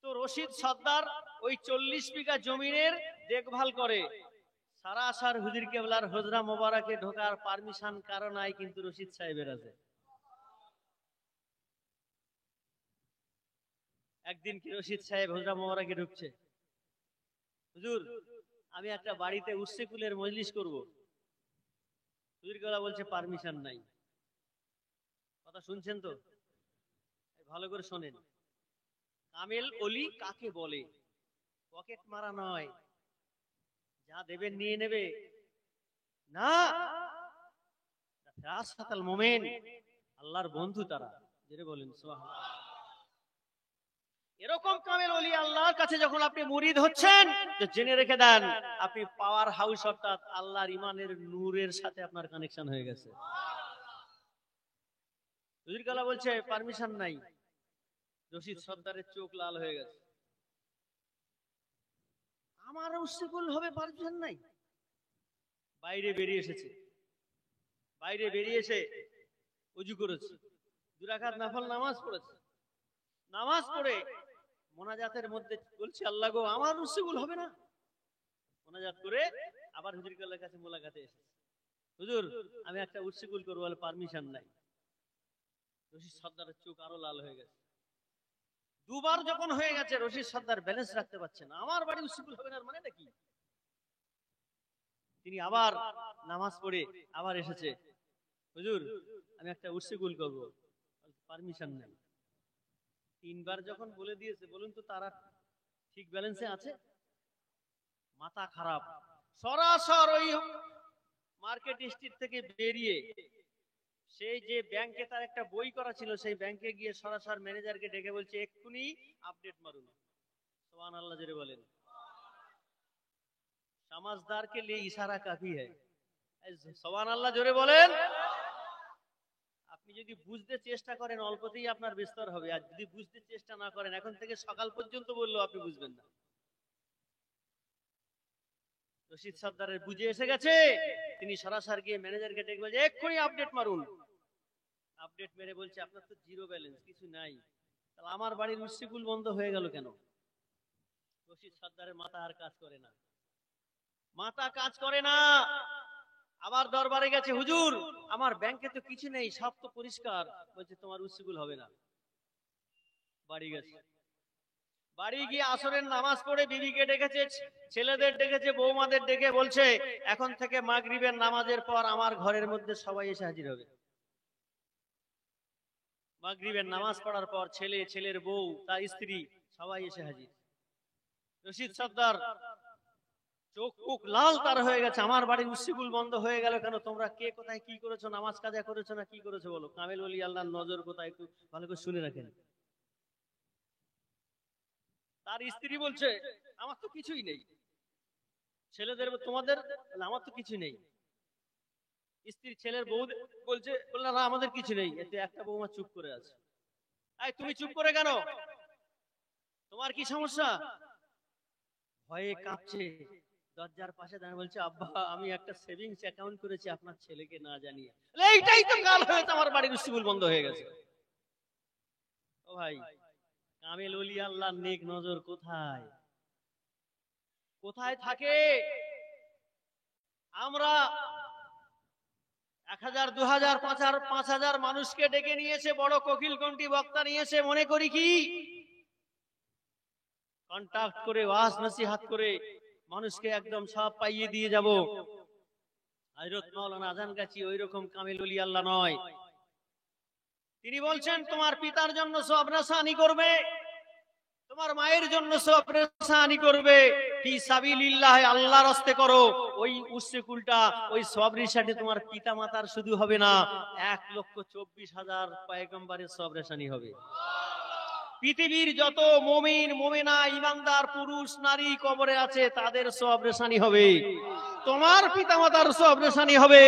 [SPEAKER 1] তো রশিদ সর্দার ওই 40 বিঘা জমিনের দেখভাল করে। সারা আসার হুজুর কেবলার হজরা মোবারকে ঢোকার পারমিশন কারো নাই, কিন্তু রশিদ সাহেবের আছে। একদিন কি রশিদ সাহেব হজরা মোবারকে ঢুকছে, হুজুর আমি একটা বাড়িতে উর্সে কুলের মজলিস করব। হুজুর কেবলা বলছে পারমিশন নাই। কথা শুনছেন তো? ভালো করে শোনেন, কামেল ওলি কাকে বলে? পকেট মারা নয়, যা দেবেন নিয়ে নেবে না, রাসফাতাল মুমিন, আল্লাহর বন্ধু তারা, যেটা বলেন সুবহানাল্লাহ। এরকম কামেল ওলি আল্লাহর কাছে যখন আপনি মুরিদ হচ্ছেন, তো জেনে রেখে দেন আপনি পাওয়ার হাউস, অর্থাৎ আল্লাহর ইমানের নূরের সাথে আপনার কানেকশন হয়ে গেছে। হুজুর কালা বলছে পারমিশন নাই। রশিদ সর্দারের চোখ লাল হয়ে গেছে, আমার উসিকুল হবে, পারমিশন নাই। বাইরে বেরিয়ে এসেছে, বাইরে বেরিয়ে এসে ওযু করেছে, 2 রাকাত নফল নামাজ পড়েছে। নামাজ পড়ে মোনাজাতের মধ্যে বলছে, আল্লাহ গো আমার উসিকুল হবে না। মোনাজাত করে আবার হুজুর কেবলার কাছে মোলাকাতে এসেছে, হুজুর আমি একটা উসিকুল করব, বলে পারমিশন নাই। রশিদ সর্দারের চোখ আরো লাল হয়ে গেছে। 2 বার যখন হয়ে গেছে, রশিদ সর্দার ব্যালেন্স রাখতে পারছে না, আমার বাড়ি উসিকুল হবে না মানেটা কি? তিনি আবার নামাজ পড়ে আবার এসেছে, হুজুর আমি একটা উর্সিকুল করব, পারমিশন নেই। 3 বার যখন বলে দিয়েছে, বলুন তো তারা ঠিক ব্যালেন্সে আছে? মাথা খারাপ, সরাসরি মার্কেট স্ট্রিট থেকে বেরিয়ে সেই যে ব্যাংকে তার একটা বই করা ছিল, সেই ব্যাংকে গিয়ে সরাসরি ম্যানেজারকে ডেকে বলছে এক্ষুনি আপডেট মারুন। সুবহানাল্লাহ জোরে বলেন। समझदार के लिए इशारा काफी है। সুবহানাল্লাহ জোরে বলেন। আপনি যদি বুঝতে চেষ্টা করেন অল্পতেই আপনার বিস্তার হবে, আর যদি বুঝতে চেষ্টা না করেন এখন থেকে সকাল পর্যন্ত বললেও আপনি বুঝবেন না। রশিদ সর্দারের বুঝে এসে গেছে, তিনি সরাসরি গিয়ে ম্যানেজারকে ডেকে বলছে এক্ষুনি আপডেট মারুন। আপডেট মেরে বলছে আপনার তো জিরো ব্যালেন্স, কিছু নাই। তাহলে আমার বাড়ির উর্সিকুল বন্ধ হয়ে গেল কেন? রশিদ সর্দারের মাথা আর কাজ করে না, মাথা কাজ করে না। আবার দরবারে গেছে, হুজুর আমার ব্যাংকে তো কিছু নেই, সব তো পরিষ্কার। বলছে তোমার উর্সিকুল হবে না। বাড়ি গেছে, বাড়ি গিয়ে আসরের নামাজ পড়ে বিবিকে ডেকেছে, ছেলেদের ডেকেছে, বৌমাদের ডেকে বলছে এখন থেকে মাগরিবের নামাজের পর আমার ঘরের মধ্যে সবাই এসে হাজির হবে। মাগরিবের নামাজ পড়ার পর ছেলে, ছেলের বউ, তার স্ত্রী সবাই এসে হাজির। রশিদ সর্দার চোখ মুখ লাল তার হয়ে গেছে, আমার বাড়ির উর্সিকুল বন্ধ হয়ে গেল কেন? তোমরা কে কোথায় কি করেছো, নামাজ কাজা করেছো না কি করেছো বলো। কামেল ওলি আল্লাহর নজর কোথায় একটু ভালো করে শুনে রাখেন। তার স্ত্রী বলছে আমার তো কিছুই নেই। ছেলেদের তোমাদের, আমার তো কিছু নেই। স্ত্রী ছেলের বউ বলছে, বললাম না আমাদের কিছু নেই। এতে একটা বৌমা চুপ করে আছে। এই তুমি চুপ করে কেন, তোমার কি সমস্যা? ভয়ে কাঁপছে, দরজার পাশে দাঁড়িয়ে বলছে আব্বা আমি একটা সেভিংস অ্যাকাউন্ট করেছি আপনার ছেলেকে না জানিয়ে। এইটাই তো কাল হয়েছে, আমার বাড়ির উর্সিকুল বন্ধ হয়ে গেছে। ও ভাই, কামেল ওলি আল্লাহর নেক নজর কোথায় কোথায় থাকে? আমরা 1000 2000 5000 মানুষকে ডেকে নিয়েছে, বড় কোকিল কণ্ঠী বক্তা নিয়েছে, মনে করি কি কন্টাক্ট করে ওয়াজ নসিহত করে মানুষকে একদম সব পাইয়ে দিয়ে যাব। হযরত মাওলানা আজান গাছি ওই রকম কামেল ওলি আল্লাহ নয়। তিনি বলছেন তোমার পিতার জন্য সওয়াব রাসানি করবে, তোমার মায়ের জন্য সওয়াব রাসানি করবে, ফি সাবিলিল্লাহ আল্লাহর রাস্তায় করো। ওই উর্সিকুলটা ওই সওয়াব রিসাটি তোমার পিতা মাতার শুধু হবে না, 1,24,000 পয়গম্বরের সওয়াব রাসানি হবে। পৃথিবীর যত মুমিন মুমিনা ঈমানদার পুরুষ নারী কবরে আছে তাদের সওয়াব রেশানি হবে, তোমার পিতামাতার সওয়াব রেশানি হবে,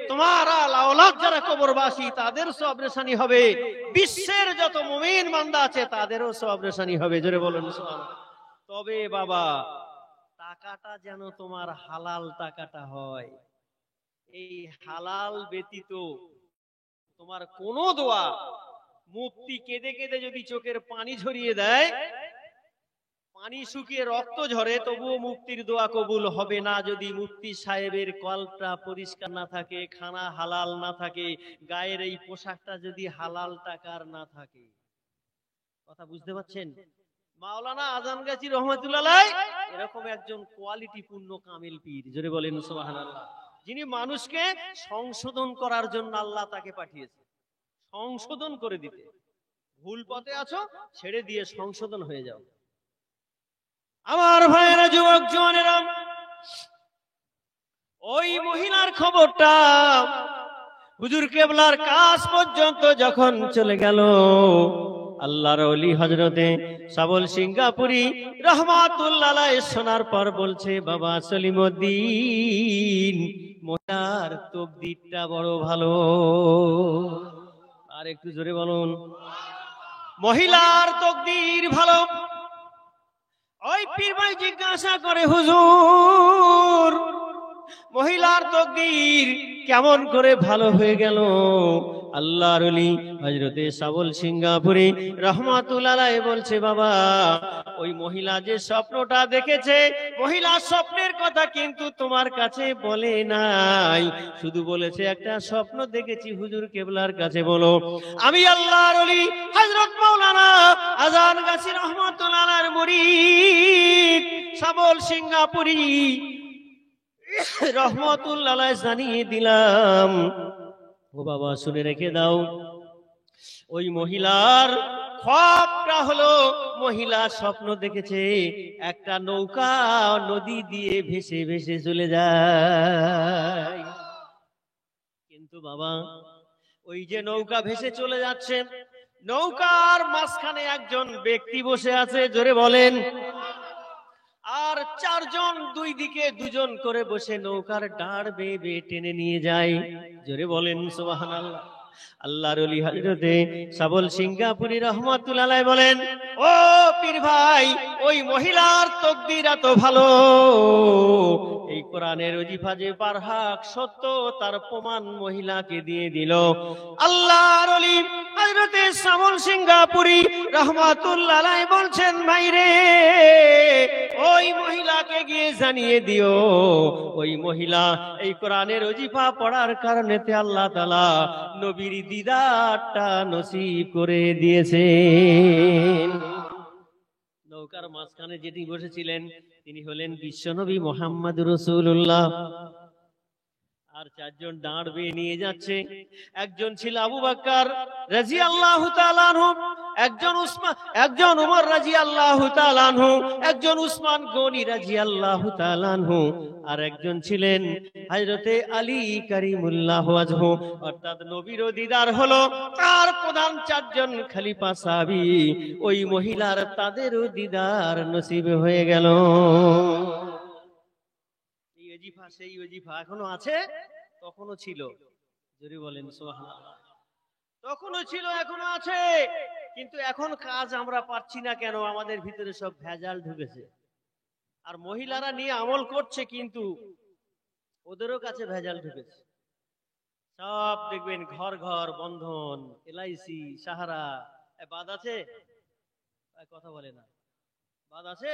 [SPEAKER 1] তোমার আওলাদ যারা কবরবাসী তাদের সওয়াব রেশানি হবে, বিশ্বের যত মুমিন বান্দা আছে তাদেরও সওয়াব রেশানি হবে। জোরে বলুন সুবহানাল্লাহ। তবে বাবা টাকাটা যেন তোমার হালাল টাকাটা হয়। এই হালাল ব্যতীত তোমার কোন দোয়া, মুফতি কেঁদে কেঁদে যদি চোখের পানি ঝরিয়ে দেয়, পানি শুকিয়ে রক্ত ঝরে, তবুও মুফতির দোয়া কবুল হবে না যদি মুফতি সাহেবের কলটা পরিষ্কার না থাকে, খানা হালাল না থাকে, গায়ের এই পোশাকটা যদি হালাল টাকার না থাকে। কথা বুঝতে পারছেন? মাওলানা আজান গাছি রহমাতুল্লাহ আলাইহি এরকম একজন কোয়ালিটি পূর্ণ কামিল পীর, জোরে বলেন সুবহানাল্লাহ, যিনি মানুষকে সংশোধন করার জন্য আল্লাহ তাকে পাঠিয়েছে, সংশোধন করে দিতে। ভুল পথে আছো, ছেড়ে দিয়ে সংশোধন হয়ে যাও। আমার ভাইয়েরা, যুবক জওয়ানেরা, ওই মহিলার খবরটা হুজুর কেবলার কাছ পর্যন্ত যখন চলে গেল, আল্লাহর ওলি হযরতে সাবল সিঙ্গাপুরি রাহমাতুল্লাহ আলাইহি শোনার পর বলছে বাবা সলিমউদ্দিন, মহিলার তকদিরটা বড় ভালো। আর একটু জোরে বলুন, মহিলার তকদির ভালো। ওই পীর ভাই জিজ্ঞাসা করে হুজুর মহিলার তকদির কেমন করে ভালো হয়ে গেল? আল্লাহর ওলি হযরতে সাবল সিঙ্গাপুরি রাহমাতুল্লাহ আলাইহি বলছে বাবা ওই মহিলা যে স্বপ্নটা দেখেছে, মহিলা স্বপ্নের কথা কিন্তু তোমার কাছে বলে নাই, শুধু বলেছে একটা স্বপ্ন দেখেছি হুজুর কেবলার কাছে বলো। আমি আল্লাহর ওলি হযরত মাওলানা আজান গাছি রাহমাতুল্লাহ আলাইহির মুরিদ সাবল সিঙ্গাপুরি রহমতুল্লাহ আলাইহি জানিয়ে দিলাম, ও বাবা শুনে রেখে দাও, ওই মহিলার খ্বাবটা হলো, মহিলা স্বপ্ন দেখেছে একটা নৌকা নদী দিয়ে ভেসে ভেসে চলে যায়। কিন্তু বাবা ওই যে নৌকা ভেসে চলে যাচ্ছে, নৌকার মাঝখানে একজন ব্যক্তি বসে আছে, জোরে বলেন, আর চারজন দুই দিকে দুজন করে বসে নৌকার ডাঁড় বেয়ে বেয়ে টেনে নিয়ে যায়, জোরে বলেন সুবহানাল্লাহ। আল্লাহর ওলি হযরতে সাবল সিঙ্গাপুরী রাহমাতুল্লাহ আলাইহি বলেন, ও পীর ভাই, ওই মহিলার তাকদীর এত ভালো, এই কোরআনের ওজিফা যে বারহাক সত্য তার প্রমাণ মহিলাকে দিয়ে দিল। আল্লাহর ওলি হযরতে সাবল সিঙ্গাপুরী রাহমাতুল্লাহ আলাইহি বলছেন, ভাই রে, ওই মহিলাকে গিয়ে জানিয়ে দিও, ওই মহিলা এই কোরআনের ওজিফা পড়ার কারণে আল্লাহ তাআলা নবীর দিদারটা নসিব করে দিয়েছেন। নৌকার মাঝখানে যিনি বসেছিলেন তিনি হলেন বিশ্বনবী মুহাম্মদ রাসূলুল্লাহ। আর চারজন দাঁড় বেয়ে নিয়ে যাচ্ছে, একজন ছিল আবু বকর রাদিয়াল্লাহু তাআলা আনহু, একজন উমর রাদিয়াল্লাহু তাআলা আনহু, একজন উসমান গনি রাদিয়াল্লাহু তাআলা আনহু, আর একজন ছিলেন হযরতে আলী কারিমুল্লাহু ওয়াজহু। অর্থাৎ নবীর দিদার হলো তার প্রধান চারজন খলিফা সাহাবী, ওই মহিলার তাদেরও দিদার নসিব হয়ে গেল। এই ওজিফা সেই ওজিফা এখনো আছে, তখনো ছিল, যদি বলেন সুবহানাল্লাহ। তখনো ছিল, এখনো আছে, কিন্তু এখন কাজ আমরা পাচ্ছি না কেন? আমাদের ভিতরে সব ভেজাল ঢুকেছে, আর মহিলারা নিয়ে আমল করছে, কিন্তু ওদেরও কাছে ভেজাল ঢুকেছে। সব দেখবেন ঘর ঘর বন্ধন, এলআইসি, সাহারা। বাদ আছে? কথা বলে না, বাদ আছে?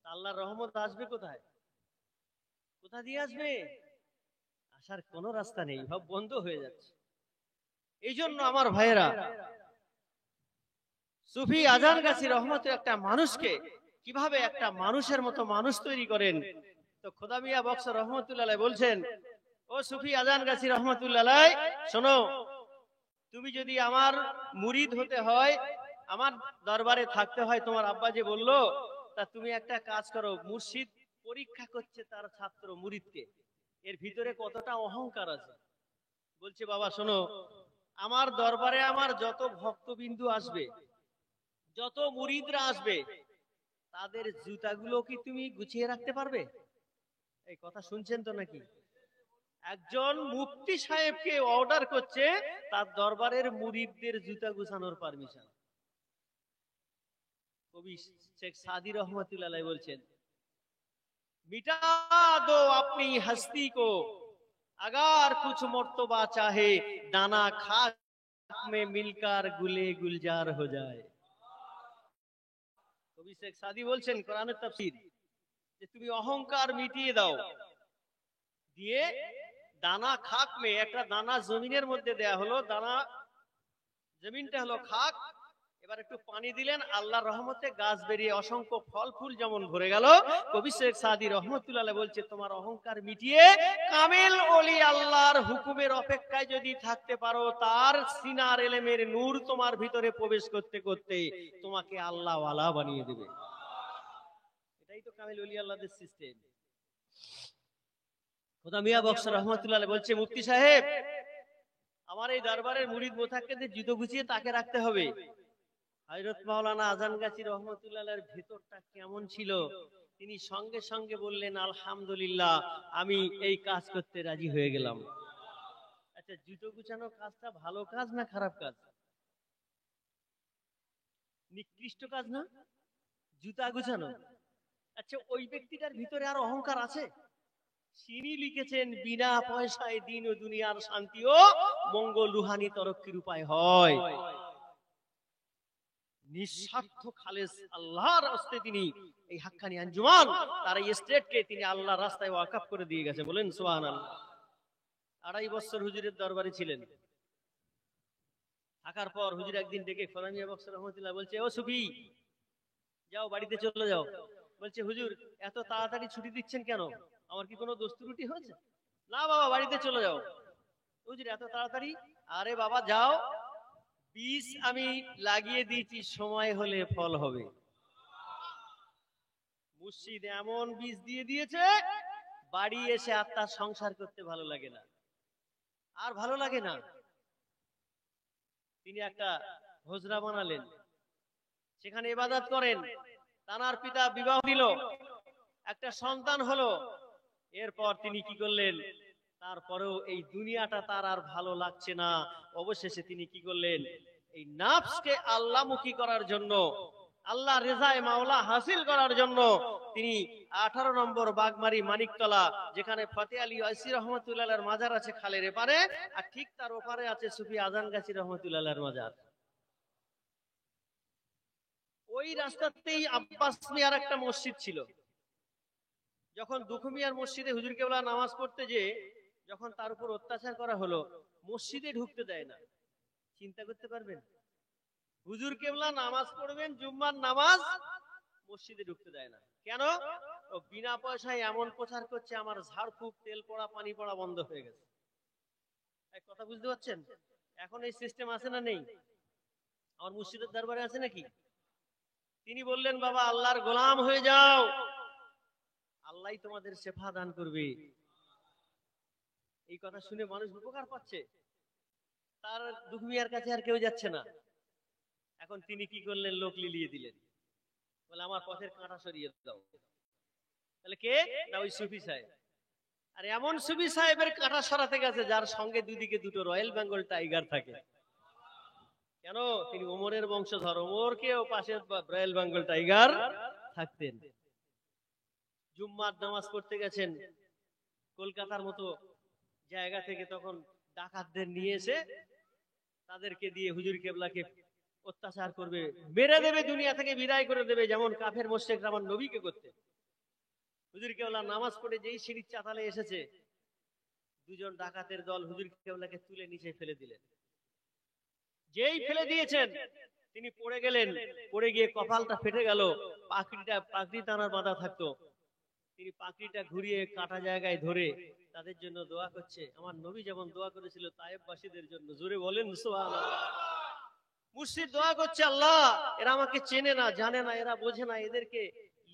[SPEAKER 1] আল্লাহর রহমত আসবে কোথায়? কোথা দিয়ে আসবে? আসার কোনো রাস্তা নেই, সব বন্ধ হয়ে যাচ্ছে। এই জন্য আমার ভাইয়েরা, সুফি আজান গাছি রহমতের একটা মানুষকে কিভাবে একটা মানুষের মতো মানুষ তৈরি করেন, তো খোদা মিয়া বক্স রহমতুল্লাহ আলাইহি বলছেন, ও সুফি আজান গাছি রহমতুল্লাহ আলাইহি, শোনো, তুমি যদি আমার মুরিদ হতে হয়, আমার দরবারে থাকতে হয়, তোমার আব্বা যে বললো, তা তুমি একটা কাজ করো, মুর্শিদ পরীক্ষা করছে তার ছাত্র মুরিদকে, এর ভিতরে কতটা অহংকার আছে। বলছে, বাবা শোনো, আমার দরবারে আমার যত ভক্তবিন্দু আসবে, যত মুরিদরা আসবে, তাদের জুতাগুলো কি তুমি গুছিয়ে রাখতে পারবে? এই কথা শুনছেন তো নাকি? একজন মুফতি সাহেবকে অর্ডার করছে তার দরবারের মুরিদদের জুতা গুছানোর পারমিশন। কবি শেখ সাদি রহমতুল্লাহ আলাইহি বলছেন, मिटा दो अपनी हस्ती को अगर कुछ मर्तबा चाहे, दाना खाक में मिलकर गुले गुलजार हो जाए। কবি শেখ সাদি বলছেন কোরআনের তাফসীর, যে তুমি অহংকার মিটিয়ে দাও, দিয়ে দানা খাক মে, একটা দানা জমিনের মধ্যে দেয়া হলো, দানা জমিনটা হলো খাক, এবার একটু পানি দিলেন, আল্লাহর রহমতে গাছ বেরিয়ে অসংখ্য ফল ফুল যেমন ভরে গেল। কবি শেখ সাদি রহমতুল্লাহ আলাইহি বলছে, তোমার অহংকার মিটিয়ে কামেল ওলি আল্লাহর হুকুমের অপেক্ষায় যদি থাকতে পারো, তার সিনার ইলমের নূর তোমার ভিতরে প্রবেশ করতে করতে তোমাকে আল্লাহ ওয়ালা বানিয়ে দেবে। এটাই তো কামেল ওলি আল্লাহদের সিস্টেম। খোদা মিয়া বক্স রহমতুল্লাহ আলাইহি বলছে, মুফতি সাহেব, আমার এই দরবারের মুরিদ মোতাক্কিদের জুতো গুছিয়ে তাকে রাখতে হবে। হযরত মাওলানা আজান গাছি রহমতুল্লাহ আলাইহির ভিতরটা কেমন ছিল, তিনি সঙ্গে সঙ্গে বললেন, আলহামদুলিল্লাহ, আমি এই কাজ করতে রাজি হয়ে গেলাম। আচ্ছা, জুতো গুছানো কাজটা ভালো কাজ না খারাপ কাজ? নিকৃষ্ট কাজ না জুতা গুছানো? আচ্ছা, ওই ব্যক্তিটার ভিতরে আর অহংকার আছে? তিনি লিখেছেন, বিনা পয়সায় দিন ও দুনিয়ার শান্তি ও মঙ্গল রুহানি তরক্কির উপায় হয়। নিঃস্বার্থ খালেস আল্লাহর রাস্তায় তিনি এই হাক্কানি আঞ্জুমান, তার এই স্টেটকে তিনি আল্লাহর রাস্তায় ওয়াকফ করে দিয়ে গেছে, বলেন সুবহানাল্লাহ। 2.5 বছর হুজুরের দরবারে ছিলেন, থাকার পর হুজুর একদিন ডেকে খোদা মিয়া বক্স রহমতুল্লাহ বলছে, ও সুফি, যাও বাড়িতে চলে যাও, বলছে হুজুর এত তাড়াতাড়ি ছুটি দিচ্ছেন কেন, আমার কি কোনো দস্তুরুটি হয়েছে? না বাবা বাড়িতে চলে যাও। হুজুর এত তাড়াতাড়ি? আরে বাবা যাও, বীজ আমি লাগিয়ে দিয়েছি, সময় হলে ফল হবে। মুর্শিদ এমন বীজ দিয়ে দিয়েছে, বাড়ি এসে আর তার সংসার করতে ভালো লাগে না, আর ভালো লাগে না। তিনি একটা হুজরা বানালেন, সেখানে ইবাদত করেন। তানার পিতা বিবাহ দিল, একটা সন্তান হলো। এরপর তিনি কি করলেন, তারপরেও এই দুনিয়াটা তার আর ভালো লাগছে না। অবশেষে তিনি কি করলেন, এই নাফসকে আল্লাহমুখী করার জন্য, আল্লাহ রেজায়ে মাওলা হাসিল করার জন্য তিনি 18 নম্বর বাগমারি মানিকতলা, যেখানে ফতে আলী ওয়াইসি রহমতুল্লাহর মাজার আছে খালের এপারে, আর ঠিক তার ওপারে আছে সুফি আজান গাছি রহমতুল্লাহর মাজার। ওই রাস্তাতেই আব্বাস মিয়ার একটা মসজিদ ছিল। যখন দুখু মিয়ার মসজিদে হুজুর কেবলা নামাজ পড়তে যে যখন তার উপর অত্যাচার করা হলো, মসজিদে ঢুকতে দেয় না। চিন্তা করতে পারবেন, হুজুর কেবলা নামাজ পড়বেন, জুম্মার নামাজ, মসজিদে ঢুকতে দেয় না। কেন? ও বিনা পয়সায় এমন প্রচার করছে, আমার ঝাড়ফুঁক, তেল পড়া, পানি পড়া বন্ধ হয়ে গেছে। এক কথা বুঝতে পারছেন? এখন এই সিস্টেম আছে না নেই? আমার মসজিদের দরবারে আছে নাকি? তিনি বললেন বাবা আল্লাহর গোলাম হয়ে যাও, আল্লাহই তোমাদের শেফা দান করবে। এই কথা শুনে মানুষ উপকার পাচ্ছে, তার দুঃখ মিয়ার কাছে আর কেউ যাচ্ছে না। এখন তিনি কি করলেন, লোক লিলিয়ে দিলেন, বলে আমার পথের কাঁটা সরিয়ে দাও। তাহলে কে? না ওই সুফি সাহেব। আর এমন সুফি সাহেবের কাঁটা সরাতে গেছে যার সঙ্গে দুদিকে দুটো রয়্যাল বেঙ্গল টাইগার থাকে। কেন? তিনি ওমরের বংশধর, ওমরকেও পাশে রয়্যাল বেঙ্গল টাইগার থাকতেন। জুম্মার নামাজ পড়তে গেছেন কলকাতার মতো জায়গা থেকে, তখন ডাকাতদের নিয়ে এসে তাদেরকে দিয়ে হুজুর কেবলাকে অত্যাচার করবে, মেরে দেবে, দুনিয়া থেকে বিদায় করে দেবে, যেমন কাফের মুশরিকরা আমার নবীকে করতে। হুজুর কেবলা নামাজ পড়ে যেই সিঁড়ির চাতালে এসেছে, দুজন ডাকাতের দল হুজুর কেবলাকে তুলে নিচে ফেলে দিলেন। যেই ফেলে দিয়েছেন তিনি পড়ে গেলেন, পড়ে গিয়ে কপালটা ফেটে গেল, পাকড়ি টানার বাঁধা থাকতো, তিনি পাকড়িটা ঘুরিয়ে কাটা জায়গায় ধরে তাদের জন্য দোয়া করছে, আমার নবী যেমন দোয়া করেছিল তায়েববাসীদের জন্য। জোরে বলেন সুবহানাল্লাহ। মুর্শিদ দোয়া করছে, আল্লাহ এরা আমাকে চেনে না, জানে না, এরা বোঝে না, এদেরকে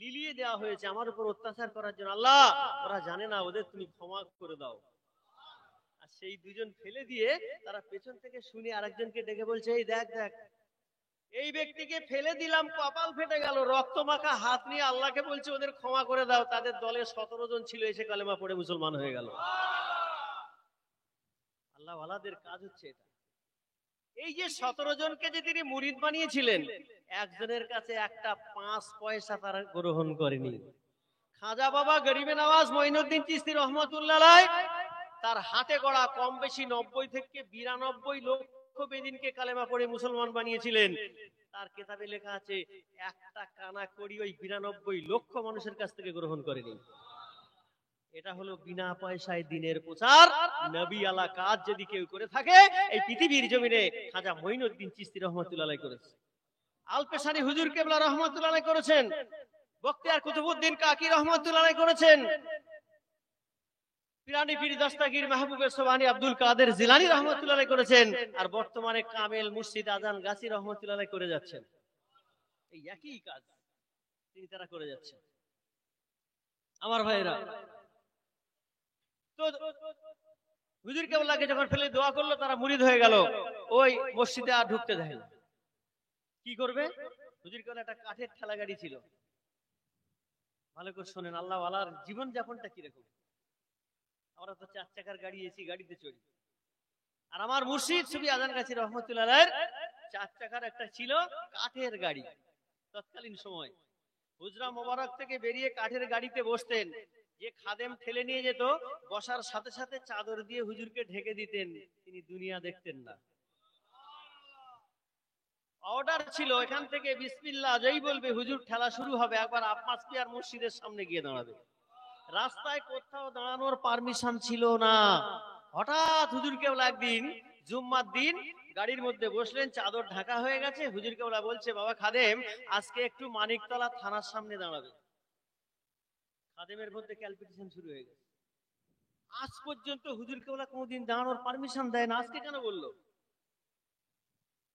[SPEAKER 1] লিলিয়ে দেওয়া হয়েছে আমার উপর অত্যাচার করার জন্য। আল্লাহ ওরা জানে না, ওদের তুমি ক্ষমা করে দাও। আর সেই দুজন ফেলে দিয়ে তারা পেছন থেকে শুনে আরেকজনকে ডেকে বলছে, এই দেখ দেখ, এই ব্যক্তিকে ফেলে দিলাম, কপাল ফেটে গেল, রক্ত মাখা হাত নিয়ে আল্লাহকে বলছে ওদের ক্ষমা করে দাও। তাদের দলে 17 জন ছিল, এসে কালেমা পড়ে মুসলমান হয়ে গেল। আল্লাহ ওয়ালাদের কাজ হচ্ছে এটা। এই যে 17 জনকে যে তিনি মুরিদ বানিয়েছিলেন, একজনের কাছে একটা 5 পয়সা তারা গ্রহণ করেনি। খাজা বাবা গরিবে নওয়াজ মঈনুদ্দিন চিশতি রহমতুল্লাহ আলাইহি, তার হাতে গড়া কম বেশি 90 থেকে 92 লক্ষ বেদিনকে কালেমা পড়ে মুসলমান বানিয়েছিলেন। তার কিতাবে লেখা আছে একটা কানা করি ওই 92 লক্ষ মানুষের কাছ থেকে গ্রহণ করেনি। এটা হলো বিনা পয়সায় দিনের প্রচার, নবী আলা কাজ যদি কেউ করে থাকে এই পৃথিবীর জমিনে খাজা মঈনুদ্দিন চিশতি রহমতুল্লাহ আলাইহি করেছে, আল পেশানি হুজুর কেবলা রহমতুল্লাহ আলাইহি করেছেন, বখতিয়ার কুতুবউদ্দিন কাকি রহমতুল্লাহ আলাইহি করেছেন, পিরানি পীর দস্তগীর মাহবুবে সোবহানী আব্দুল কাদের জিলানী রহমতুল্লাহ আলাইহি করেছেন, আর বর্তমানে কামেল মুর্শিদ আজান গাছি রহমতুল্লাহ আলাইহি করে যাচ্ছেন। এই একই কাজ তিনি তারা করে যাচ্ছেন। আমার ভাইরা, তো হুজুর কেবলাকে যখন ফেলে দোয়া করলো, তারা মুরিদ হয়ে গেল, ওই মসজিদে আর ঢুকতে দেয় না। কি করবে? হুজুর কেবলা একটা কাঠের ঠেলা গাড়ি ছিল। ভালো করে শোনেন, আল্লাহ ওয়ালার জীবন যাপনটা কিরকম। আমরা তো 4 চাকার গাড়ি, এসি গাড়িতে চড়ি, আর আমার মুর্শিদ সুফি আজান গাছি রহমতুল্লাহ আলাইহির 4 চাকার একটা ছিল কাঠের গাড়ি। তৎকালীন সময় হুজরা মোবারক থেকে বেরিয়ে কাঠের গাড়িতে বসতেন, যে খাদেম ঠেলে নিয়ে যেত, বসার সাথে সাথে চাদর দিয়ে হুজুরকে ঢেকে দিতেন, তিনি দুনিয়া দেখতেন না। অর্ডার ছিল এখান থেকে বিসমিল্লাহ যেই বলবে হুজুর ঠেলা শুরু হবে, একবার আব্বাস পিয়ার মসজিদের সামনে গিয়ে দাঁড়াবে। রাস্তায় কোথাও দাঁড়ানোর পারমিশন ছিল না। হঠাৎ হুজুর কেবলা একদিন জুম্মার দিন গাড়ির মধ্যে বসলেন, চাদর ঢাকা হয়ে গেছে, হুজুর কেবলা বলছে, বাবা খাদেম আজকে একটু মানিকতলা থানার সামনে দাঁড়াবে। খাদেমের মধ্যে ক্যালকুলেশন শুরু হয়ে গেছে। আজ পর্যন্ত হুজুর কেবলা কোনোদিন দাঁড়ানোর পারমিশন দেয় না, আজকে কেন বললো?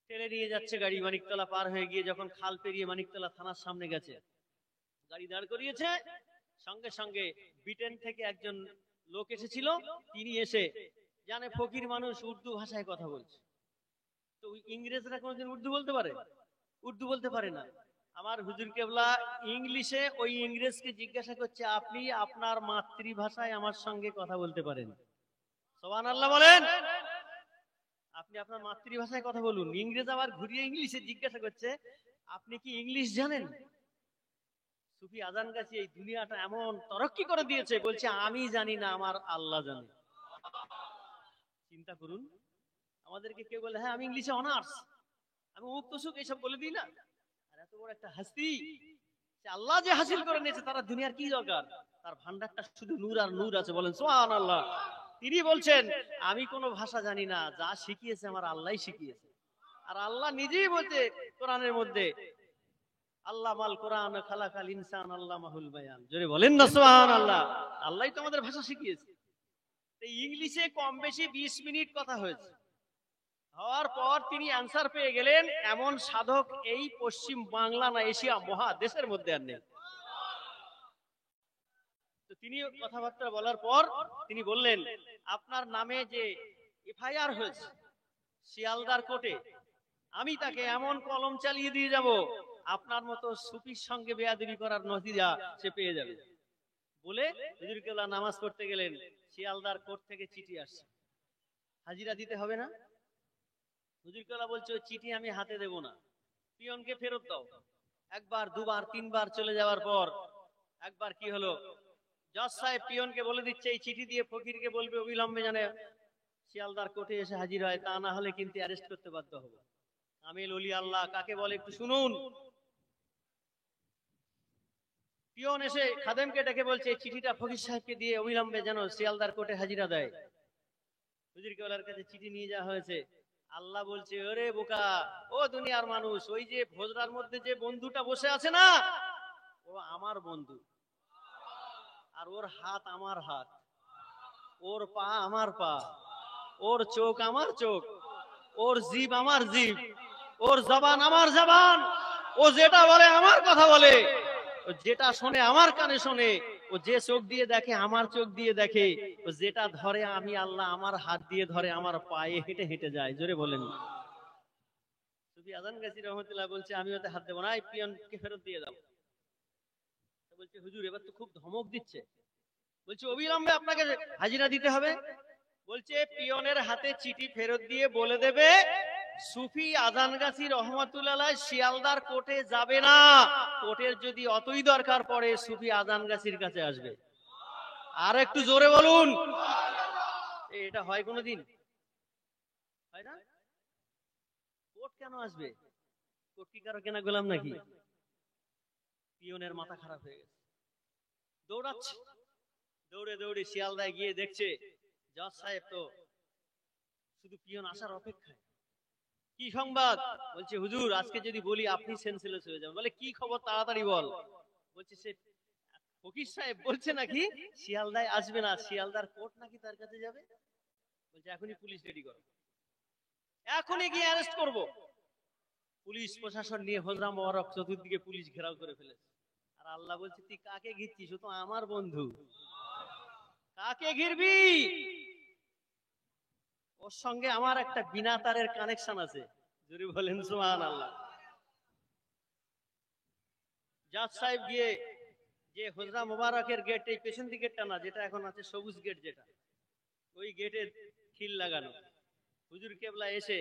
[SPEAKER 1] টেনে নিয়ে যাচ্ছে গাড়ি, মানিকতলা পার হয়ে গিয়ে যখন খাল পেরিয়ে মানিকতলা থানার সামনে গেছে, গাড়ি দাঁড় করিয়েছে, সঙ্গে সঙ্গে ব্রিটেন থেকে একজন লোক এসেছিল, তিনি এসে জানে ফকির মানুষ উর্দু ভাষায় কথা বলছে, তো ইংরেজরা কোনোদিন উর্দু বলতে পারে? উর্দু বলতে পারে না। আমার হুজুর কেবলা ইংলিশে ওই ইংরেজকে জিজ্ঞাসা করছে, আপনি আপনার মাতৃভাষায় আমার সঙ্গে কথা বলতে পারেন? সুবহানাল্লাহ বলেন। আপনি আপনার মাতৃভাষায় কথা বলুন। ইংরেজ আবার ঘুরিয়ে ইংলিশে জিজ্ঞাসা করছে, আপনি কি ইংলিশ জানেন? সুফি আজান গাছি এই দুনিয়াটা এমন তরক্কি করে দিয়েছে, বলছে আমি জানি না, আমার আল্লাহ জানে। চিন্তা করুন, আমাদেরকে কেউ বলে হ্যাঁ আমি ইংলিশে অনার্স, আমি মুক্ত সুখ এইসব বলে দিই না। আর এত বড় একটা হাসি, আল্লাহ যে হাসিল করে নিয়েছে, তারা দুনিয়ার কি দরকার? তার ভান্ডারটা শুধু নূর আর নূর আছে, বলেন সুবহানাল্লাহ। তিনি বলছেন আমি কোনো ভাষা জানি না, যা শিখিয়েছে আমার আল্লাহই শিখিয়েছে। আর আল্লাহ নিজেই বলছে কোরআনের মধ্যে, আল্লাহ মাল কোরআন খালাকাল ইনসান আল্লামাহুল বায়ান। জোরে বলেন না সুবহানাল্লাহ। আল্লাহই তো আমাদের ভাষা শিখিয়েছে। এই ইংলিশে কম বেশি 20 মিনিট কথা হয়েছে, হওয়ার পর তিনি অ্যান্সার পেয়ে গেলেন। এমন সাধক এই পশ্চিম বাংলা না এশিয়া মহাদেশের মধ্যে আর নেই। তো তিনি কথাবার্তা বলার পর তিনি বললেন, আপনার নামে যে এফআইআর হয়েছে শিয়ালদার কোর্টে, আমি তাকে এমন কলম চালিয়ে দিয়ে যাব, আপনার মতো সুফির সঙ্গে বেয়াদবি করার নজিরা সে পেয়ে যাবে। বলে হুজুর কেবলা নামাজ পড়তে গেলেন, শিয়ালদার কোর্ট থেকে চিঠি আসছে, হাজিরা দিতে হবে না? হুজুর কেবলা বলছে ওই চিঠি আমি হাতে দেব না, পিয়নকে ফেরত দাও। একবার দুবার তিনবার চলে যাওয়ার পর একবার কি হলো, জজ সাহেব পিয়নকে বলে দিচ্ছে এই চিঠি দিয়ে ফকিরকে বলবে অবিলম্বে জানে শিয়ালদার কোর্টে এসে হাজির হয়, তা না হলে কিন্তু অ্যারেস্ট করতে বাধ্য হবে। কামিল ওলি আল্লাহ কাকে বলে একটু শুনুন। পিয়ন এসে খাদেমকে ডেকে বলছে এই চিঠিটা ফকির সাহেবকে দিয়ে অবিলম্বে যেন শিয়ালদার কোর্টে হাজিরা দেয়। হুজুর কেবলার কাছে চিঠি নিয়ে যাওয়া হয়েছে। আল্লাহ বলছে ওরে বোকা, ও দুনিয়ার মানুষ, ওই যে ভোজরার মধ্যে যে বন্ধুটা বসে আছে না, ও আমার বন্ধু, আর ওর হাত আমার হাত, ওর পা আমার পা, ওর চোখ আমার চোখ, ওর জিভ আমার জিভ, ওর জবান আমার জবান, ও যেটা বলে আমার কথা বলে, ও যেটা শোনে আমার কানে শোনে, ও যে চোখ দিয়ে দেখে আমার চোখ দিয়ে দেখে, ও যেটা ধরে আমি আল্লাহ আমার হাত দিয়ে ধরে, আমার পায়ে হেঁটে হেঁটে যায়। জোরে বলেন। সুফি আজান গাছি রহমতুল্লাহ বলছে আমি ওতে হাত দেবো না, এই পিয়নকে ফেরত দিয়ে দাও। বলছে হুজুর এবার তো খুব ধমক দিচ্ছে। বলছে অবিলম্বে আপনাকে হাজিরা দিতে হবে। বলছে পিয়নের হাতে চিঠি ফেরত দিয়ে বলে দেবে সুফি আজান গাছি রহমতুল্লাহ শিয়ালদার কোর্টে যাবে না, কোর্টের যদি অতই দরকার পড়ে সুফি আজান গাছির কাছে আসবে। আর একটু জোরে বলুন। এটা হয় কোনোদিন? হয় না। কোর্ট কেন আসবে? কোর্ট কি কারো কেনা গোলাম নাকি? পিয়নের মাথা খারাপ হয়ে গেছে, দৌড়াচ্ছে, দৌড়ে দৌড়ে শিয়ালদায় গিয়ে দেখছে জজ সাহেব তো শুধু পিয়ন আসার অপেক্ষায়। কি সংবাদ? বলছে হুজুর আজকে যদি বলি আপনি সেন্সলেস হয়ে যাবেন। বলে কি খবর, তাড়াতাড়ি বল। বলছে সে ফকির সাহেব বলছে নাকি শিয়ালদায় আসবে না, শিয়ালদার কোর্ট নাকি তার কাছে যাবে। বলছে এখনই পুলিশ রেডি করো, এখনই গিয়ে অ্যারেস্ট করব। পুলিশ প্রশাসন নিয়ে হজরা মোবারক চতুর্দিকে পুলিশ ঘেরাও করে ফেলেছে। আর আল্লাহ বলছে তুই কাকে ঘিরছিস, ও তো আমার বন্ধু, কাকে ঘিরবি? ওর সঙ্গে আমার একটা বিনা তারের কানেকশন আছে। যদি বলেন সুবহানাল্লাহ। জাজ সাহেব গিয়ে যে হজরা মোবারকের গেট, এই পেছন দিকেরটা না, যেটা এখন আছে সবুজ গেট, যেটা ওই গেটের খিল লাগানো, হুজুর কেবলা এসে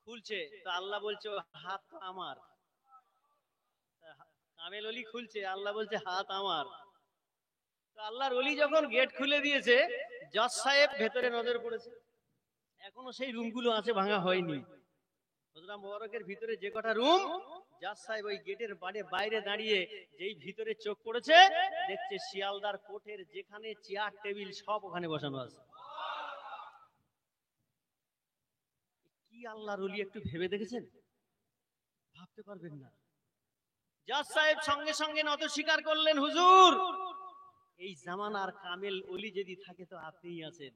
[SPEAKER 1] খুলছে, তো আল্লাহ বলছে হাত তো আমার। কামেল ওলি খুলছে, আল্লাহ বলছে হাত আমার। তো আল্লাহর ওলি যখন গেট খুলে দিয়েছে, জজ সাহেব ভেতরে নজর পড়েছে, এখনো সেই রুমগুলো আছে, ভাঙা হয়নি। হজরা মোবারকের ভিতরে যে কটা রুম, জাজ সাহেব ওই গেটের বাইরে দাঁড়িয়ে যেই ভিতরে চোখ পড়েছে, দেখছে শিয়ালদার কোর্টের যেখানে চেয়ার টেবিল সব ওখানে বসানো আছে। কি আল্লাহর ওলি, একটু ভেবে দেখেছেন? ভাবতে পারবেন না। জাজ সাহেব সঙ্গে সঙ্গে নত স্বীকার করলেন, হুজুর এই জামানার কামেল ওলি যদি থাকে তো আপনিই আছেন।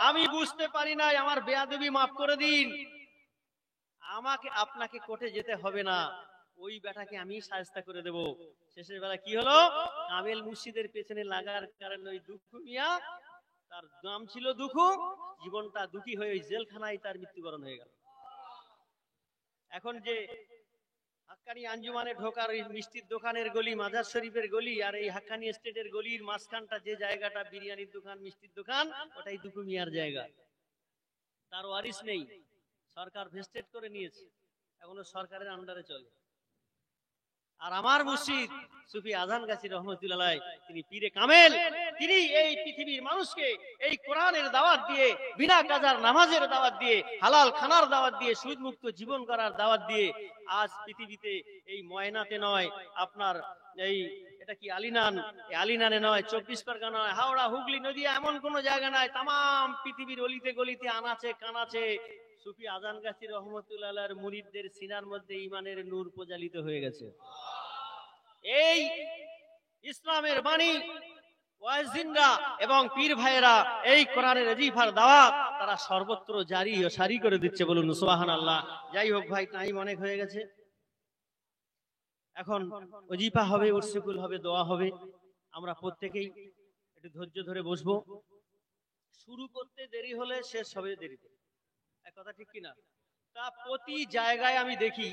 [SPEAKER 1] আমি বুঝতে পারি নাই, আমার বেয়াদবি মাফ করে দিন। আমাকে আপনাকে কোর্টে যেতে হবে না, ওই বেটাকে আমি শায়েস্তা করে দেব। শেষের বেলা কি হলো? কামেল মুর্শিদের পেছনে লাগার কারণে ওই দুঃখু মিয়া, তার নাম ছিল দুঃখু, জীবনটা দুঃখী হয়ে ওই জেলখানায় তার মৃত্যুবরণ হয়ে গেল। এখন যে হাক্কানি আঞ্জুমানে ঢোকার ওই মিষ্টির দোকানের গলি, মাজার শরীফের গলি, আর এই হাক্কানি এস্টেটের গলির মাঝখানটা যে জায়গাটা বিরিয়ানির দোকান, মিষ্টির দোকান, ওটাই দুঃখু মিয়ার জায়গা। তার ওয়ারিশ নেই, সরকার ভেস্টেড করে নিয়েছে, এখনো সরকারের আন্ডারে চলে। আর আমার মুর্শিদ সুফি আজান গাছি রহমতুল্লাহ, তিনি পীরে কামেল, তিনি এই পৃথিবীর মানুষকে এই কোরআনের দাওয়াত দিয়ে, বিনা কাজার নামাজের দাওয়াত দিয়ে, হালাল খানার দাওয়াত দিয়ে, সুদ মুক্ত জীবন করার দাওয়াত দিয়ে আজ পৃথিবীতে এই ময়নাতে নয়, আপনার এই এটা কি আলিনান, আলিনানে নয়, 24 পরগনা নয়, হাওড়া হুগলি নদীয়া এমন কোন জায়গা নাই, তাম পৃথিবীর অলিতে গলিতে আনাচে কানাচে সুফি আজান গাছি রহমতুল্লাহর মুরিদদের সিনার মধ্যে ঈমানের নূর প্রজ্বালিত হয়ে গেছে। এই ইসলামের বাণী ওয়াজিনরা এবং পীর ভাইয়েরা এই কোরআনের ওজিফার দাওয়াত তারা সর্বত্র জারি ও সারি করে দিচ্ছে, বলুন সুবহানাল্লাহ। যাই হোক ভাই, টাইম অনেক হয়ে গেছে, এখন ওজিফা হবে, উরসুকুল হবে, দোয়া হবে। আমরা প্রত্যেকেই একটু ধৈর্য ধরে বসবো। শুরু করতে দেরি হলে শেষ হবে দেরিতে, এক কথা ঠিক কিনা? তা প্রতি জায়গায় আমি দেখি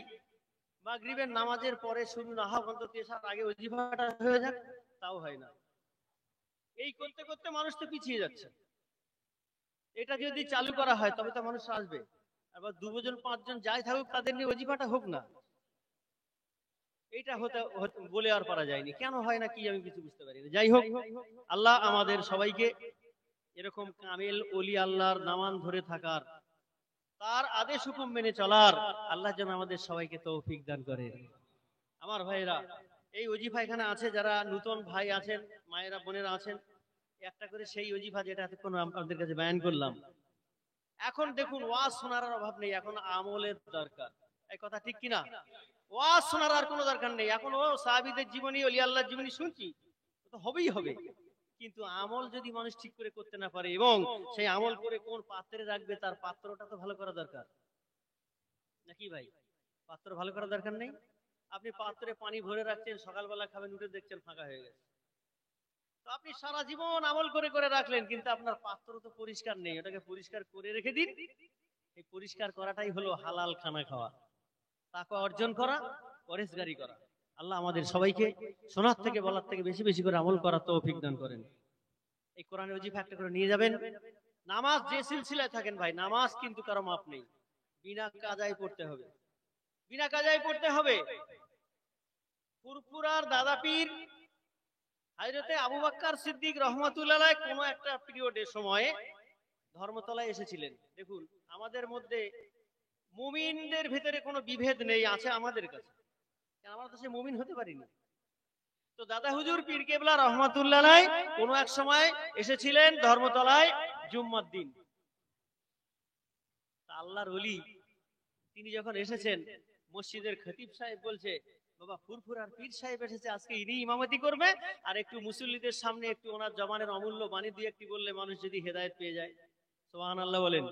[SPEAKER 1] মাগরিবের নামাজের পরে শুরু না হোক, অন্তত এসার আগে ওজিফাটা হয়ে যাক, তাও হয় না। এই করতে করতে মানুষ তো পিছিয়ে যাচ্ছে। এটা যদি চালু করা হয় তবে তো মানুষ আসবে। আবার 2 জন 5 জন যাই থাকুক, তাদের নিয়ে ওজিফাটা হোক না, এইটা হতে বলে আর পারা যায়নি। কেন হয় না কি আমি কিছু বুঝতে পারি না। যাই হোক, আল্লাহ আমাদের সবাইকে এরকম কামেল ওলি আল্লাহর নামান ধরে থাকার, তার আদেশ হুকুম মেনে চলার আল্লাহ যেন আমাদের সবাইকে তৌফিক দান করে। আমার ভাইরা, এই ওজিফা এখানে আছে, যারা নতুন ভাই আছেন, মায়েরা বোনেরা আছেন, একটা করে সেই ওজিফা যেটা এতক্ষণ আপনাদের কাছে বয়ান করলাম। এখন দেখুন, ওয়াজ শোনার অভাব নেই, এখন আমলের দরকার। এই কথা ঠিক কিনা? ওয়াজ শোনার আর কোনো দরকার নেই, এখন ও সাহাবীদের জীবনী, ওলি আল্লাহর জীবনী শুনছি, তো হবেই হবে। কিন্তু আমল যদি মানুষ ঠিক করে করতে না পারে, এবং সেই আমল করে কোন পাত্রে রাখবে, তার পাত্রটা তো ভালো করা দরকার নাকি ভাই? পাত্র ভালো করা দরকার নেই? আপনি পাত্রে পানি ভরে রাখছেন, সকালবেলা খাবেন, উঠে দেখছেন ফাঁকা হয়ে গেছে, তো আপনি সারা জীবন আমল করে করে রাখলেন, কিন্তু আপনার পাত্র তো পরিষ্কার নেই। ওটাকে পরিষ্কার করে রেখে দিন। এই পরিষ্কার করাটাই হলো হালাল খানা খাওয়া, তাকওয়া অর্জন করা, পরেশগারি করা। আল্লাহ আমাদের সবাইকে শোনার থেকে বলার থেকে বেশি বেশি করে আমল করার তৌফিক দান করেন। এই কোরআনের ওজিফা একটা করে নিয়ে যাবেন। নামাজ যে সিলসিলায় থাকেন ভাই, নামাজ কিন্তু কারো মাপ নেই, বিনা কাজায় পড়তে হবে, বিনা কাজায় পড়তে হবে। ফুরফুরার দাদা পীর হযরতে আবু বকর সিদ্দিক রহমাতুল্লাহ আলাইহি কোন একটা পিরিয়ডের সময়ে ধর্মতলায় এসেছিলেন। দেখুন, আমাদের মধ্যে মুমিনদের ভিতরে কোনো বিভেদ নেই, আছে আমাদের কাছে, আমরা তো সে মুমিন হতে পারিনি। তো দাদা হুজুর পীর কেবলা রহমাতুল্লাহ আলাইহি কোন এক সময় এসেছিলেন ধর্মতলায় জুম্মার দিন। আল্লাহর ওলি তিনি যখন এসেছেন, মসজিদের খতিব সাহেব বলছে, বাবা ফুরফুরার পীর সাহেব এসেছে, আজকে ইনি ইমামতি করবে, আর একটু মুসল্লিদের সামনে একটু ওনার জবানের অমূল্য বাণী দিয়ে একটি বললে মানুষ যদি হেদায়েত পেয়ে যায়। সুবহানাল্লাহ বলেন।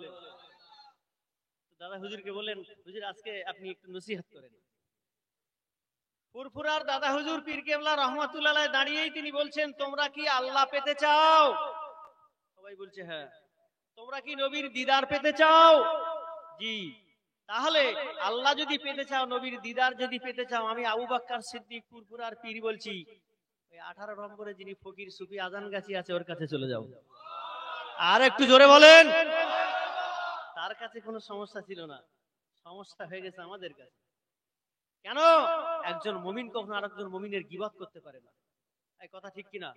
[SPEAKER 1] দাদা হুজুরকে বললেন, হুজুর আজকে আপনি একটু নসিহত করেন। ফুরফুরার দাদা হুজুর পীর কেবলা রহমাতুল্লাহ আলাইহি দাঁড়িয়েই তিনি বলছেন, তোমরা কি আল্লাহ পেতে চাও? সবাই বলছে হ্যাঁ। তোমরা কি নবীর দিদার পেতে চাও? জি। তাহলে আল্লাহ যদি পেতে চাও, নবীর দিদার যদি পেতে চাও, আমি আবু বকর সিদ্দিক ফুরফুরার পীর বলছি, ওই 18 নম্বরে যিনি ফকির সুফি আজান গাছি আছে, ওর কাছে চলে যাও। আর একটু জোরে বলেন। তার কাছে কোনো সমস্যা ছিল না, সমস্যা হয়ে গেছে আমাদের কাছে। কেন? একজন মুমিন কখনো আরেকজন মুমিনের গীবত করতে পারে না। এই কথা ঠিক কিনা?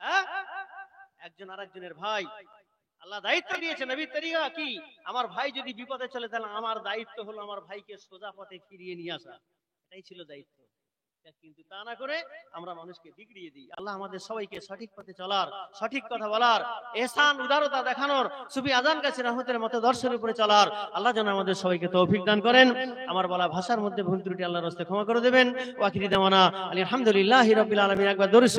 [SPEAKER 1] হ্যাঁ, একজন আরেকজনের ভাই। আল্লাহ দায়িত্ব দিয়েছে, নবীর তরিকা কি, আমার ভাই যদি বিপদে চলে, তাহলে আমার দায়িত্ব হলো আমার ভাইকে সোজা পথে ফিরিয়ে নিয়ে আসা। এটাই ছিল দায়িত্ব। কিন্তু তা না করে আমরা মানুষকে বিগড়িয়ে দিই। আল্লাহ আমাদের সবাইকে সঠিক পথে চলার, সঠিক কথা বলার, ইহসান উদারতা দেখানোর, সুফি আজান গাছি রহমতের মতো দর্শনের উপরে চলার আল্লাহ যেন আমাদের সবাইকে তৌফিক দান করেন। আমার বলা ভাষার মধ্যে ভুল ত্রুটি আল্লাহর রাস্তায় ক্ষমা করে দেবেন। ওয়া আখিরি দাওয়ানা আলহামদুলিল্লাহি রাব্বিল আলামিন। একবার দরুদ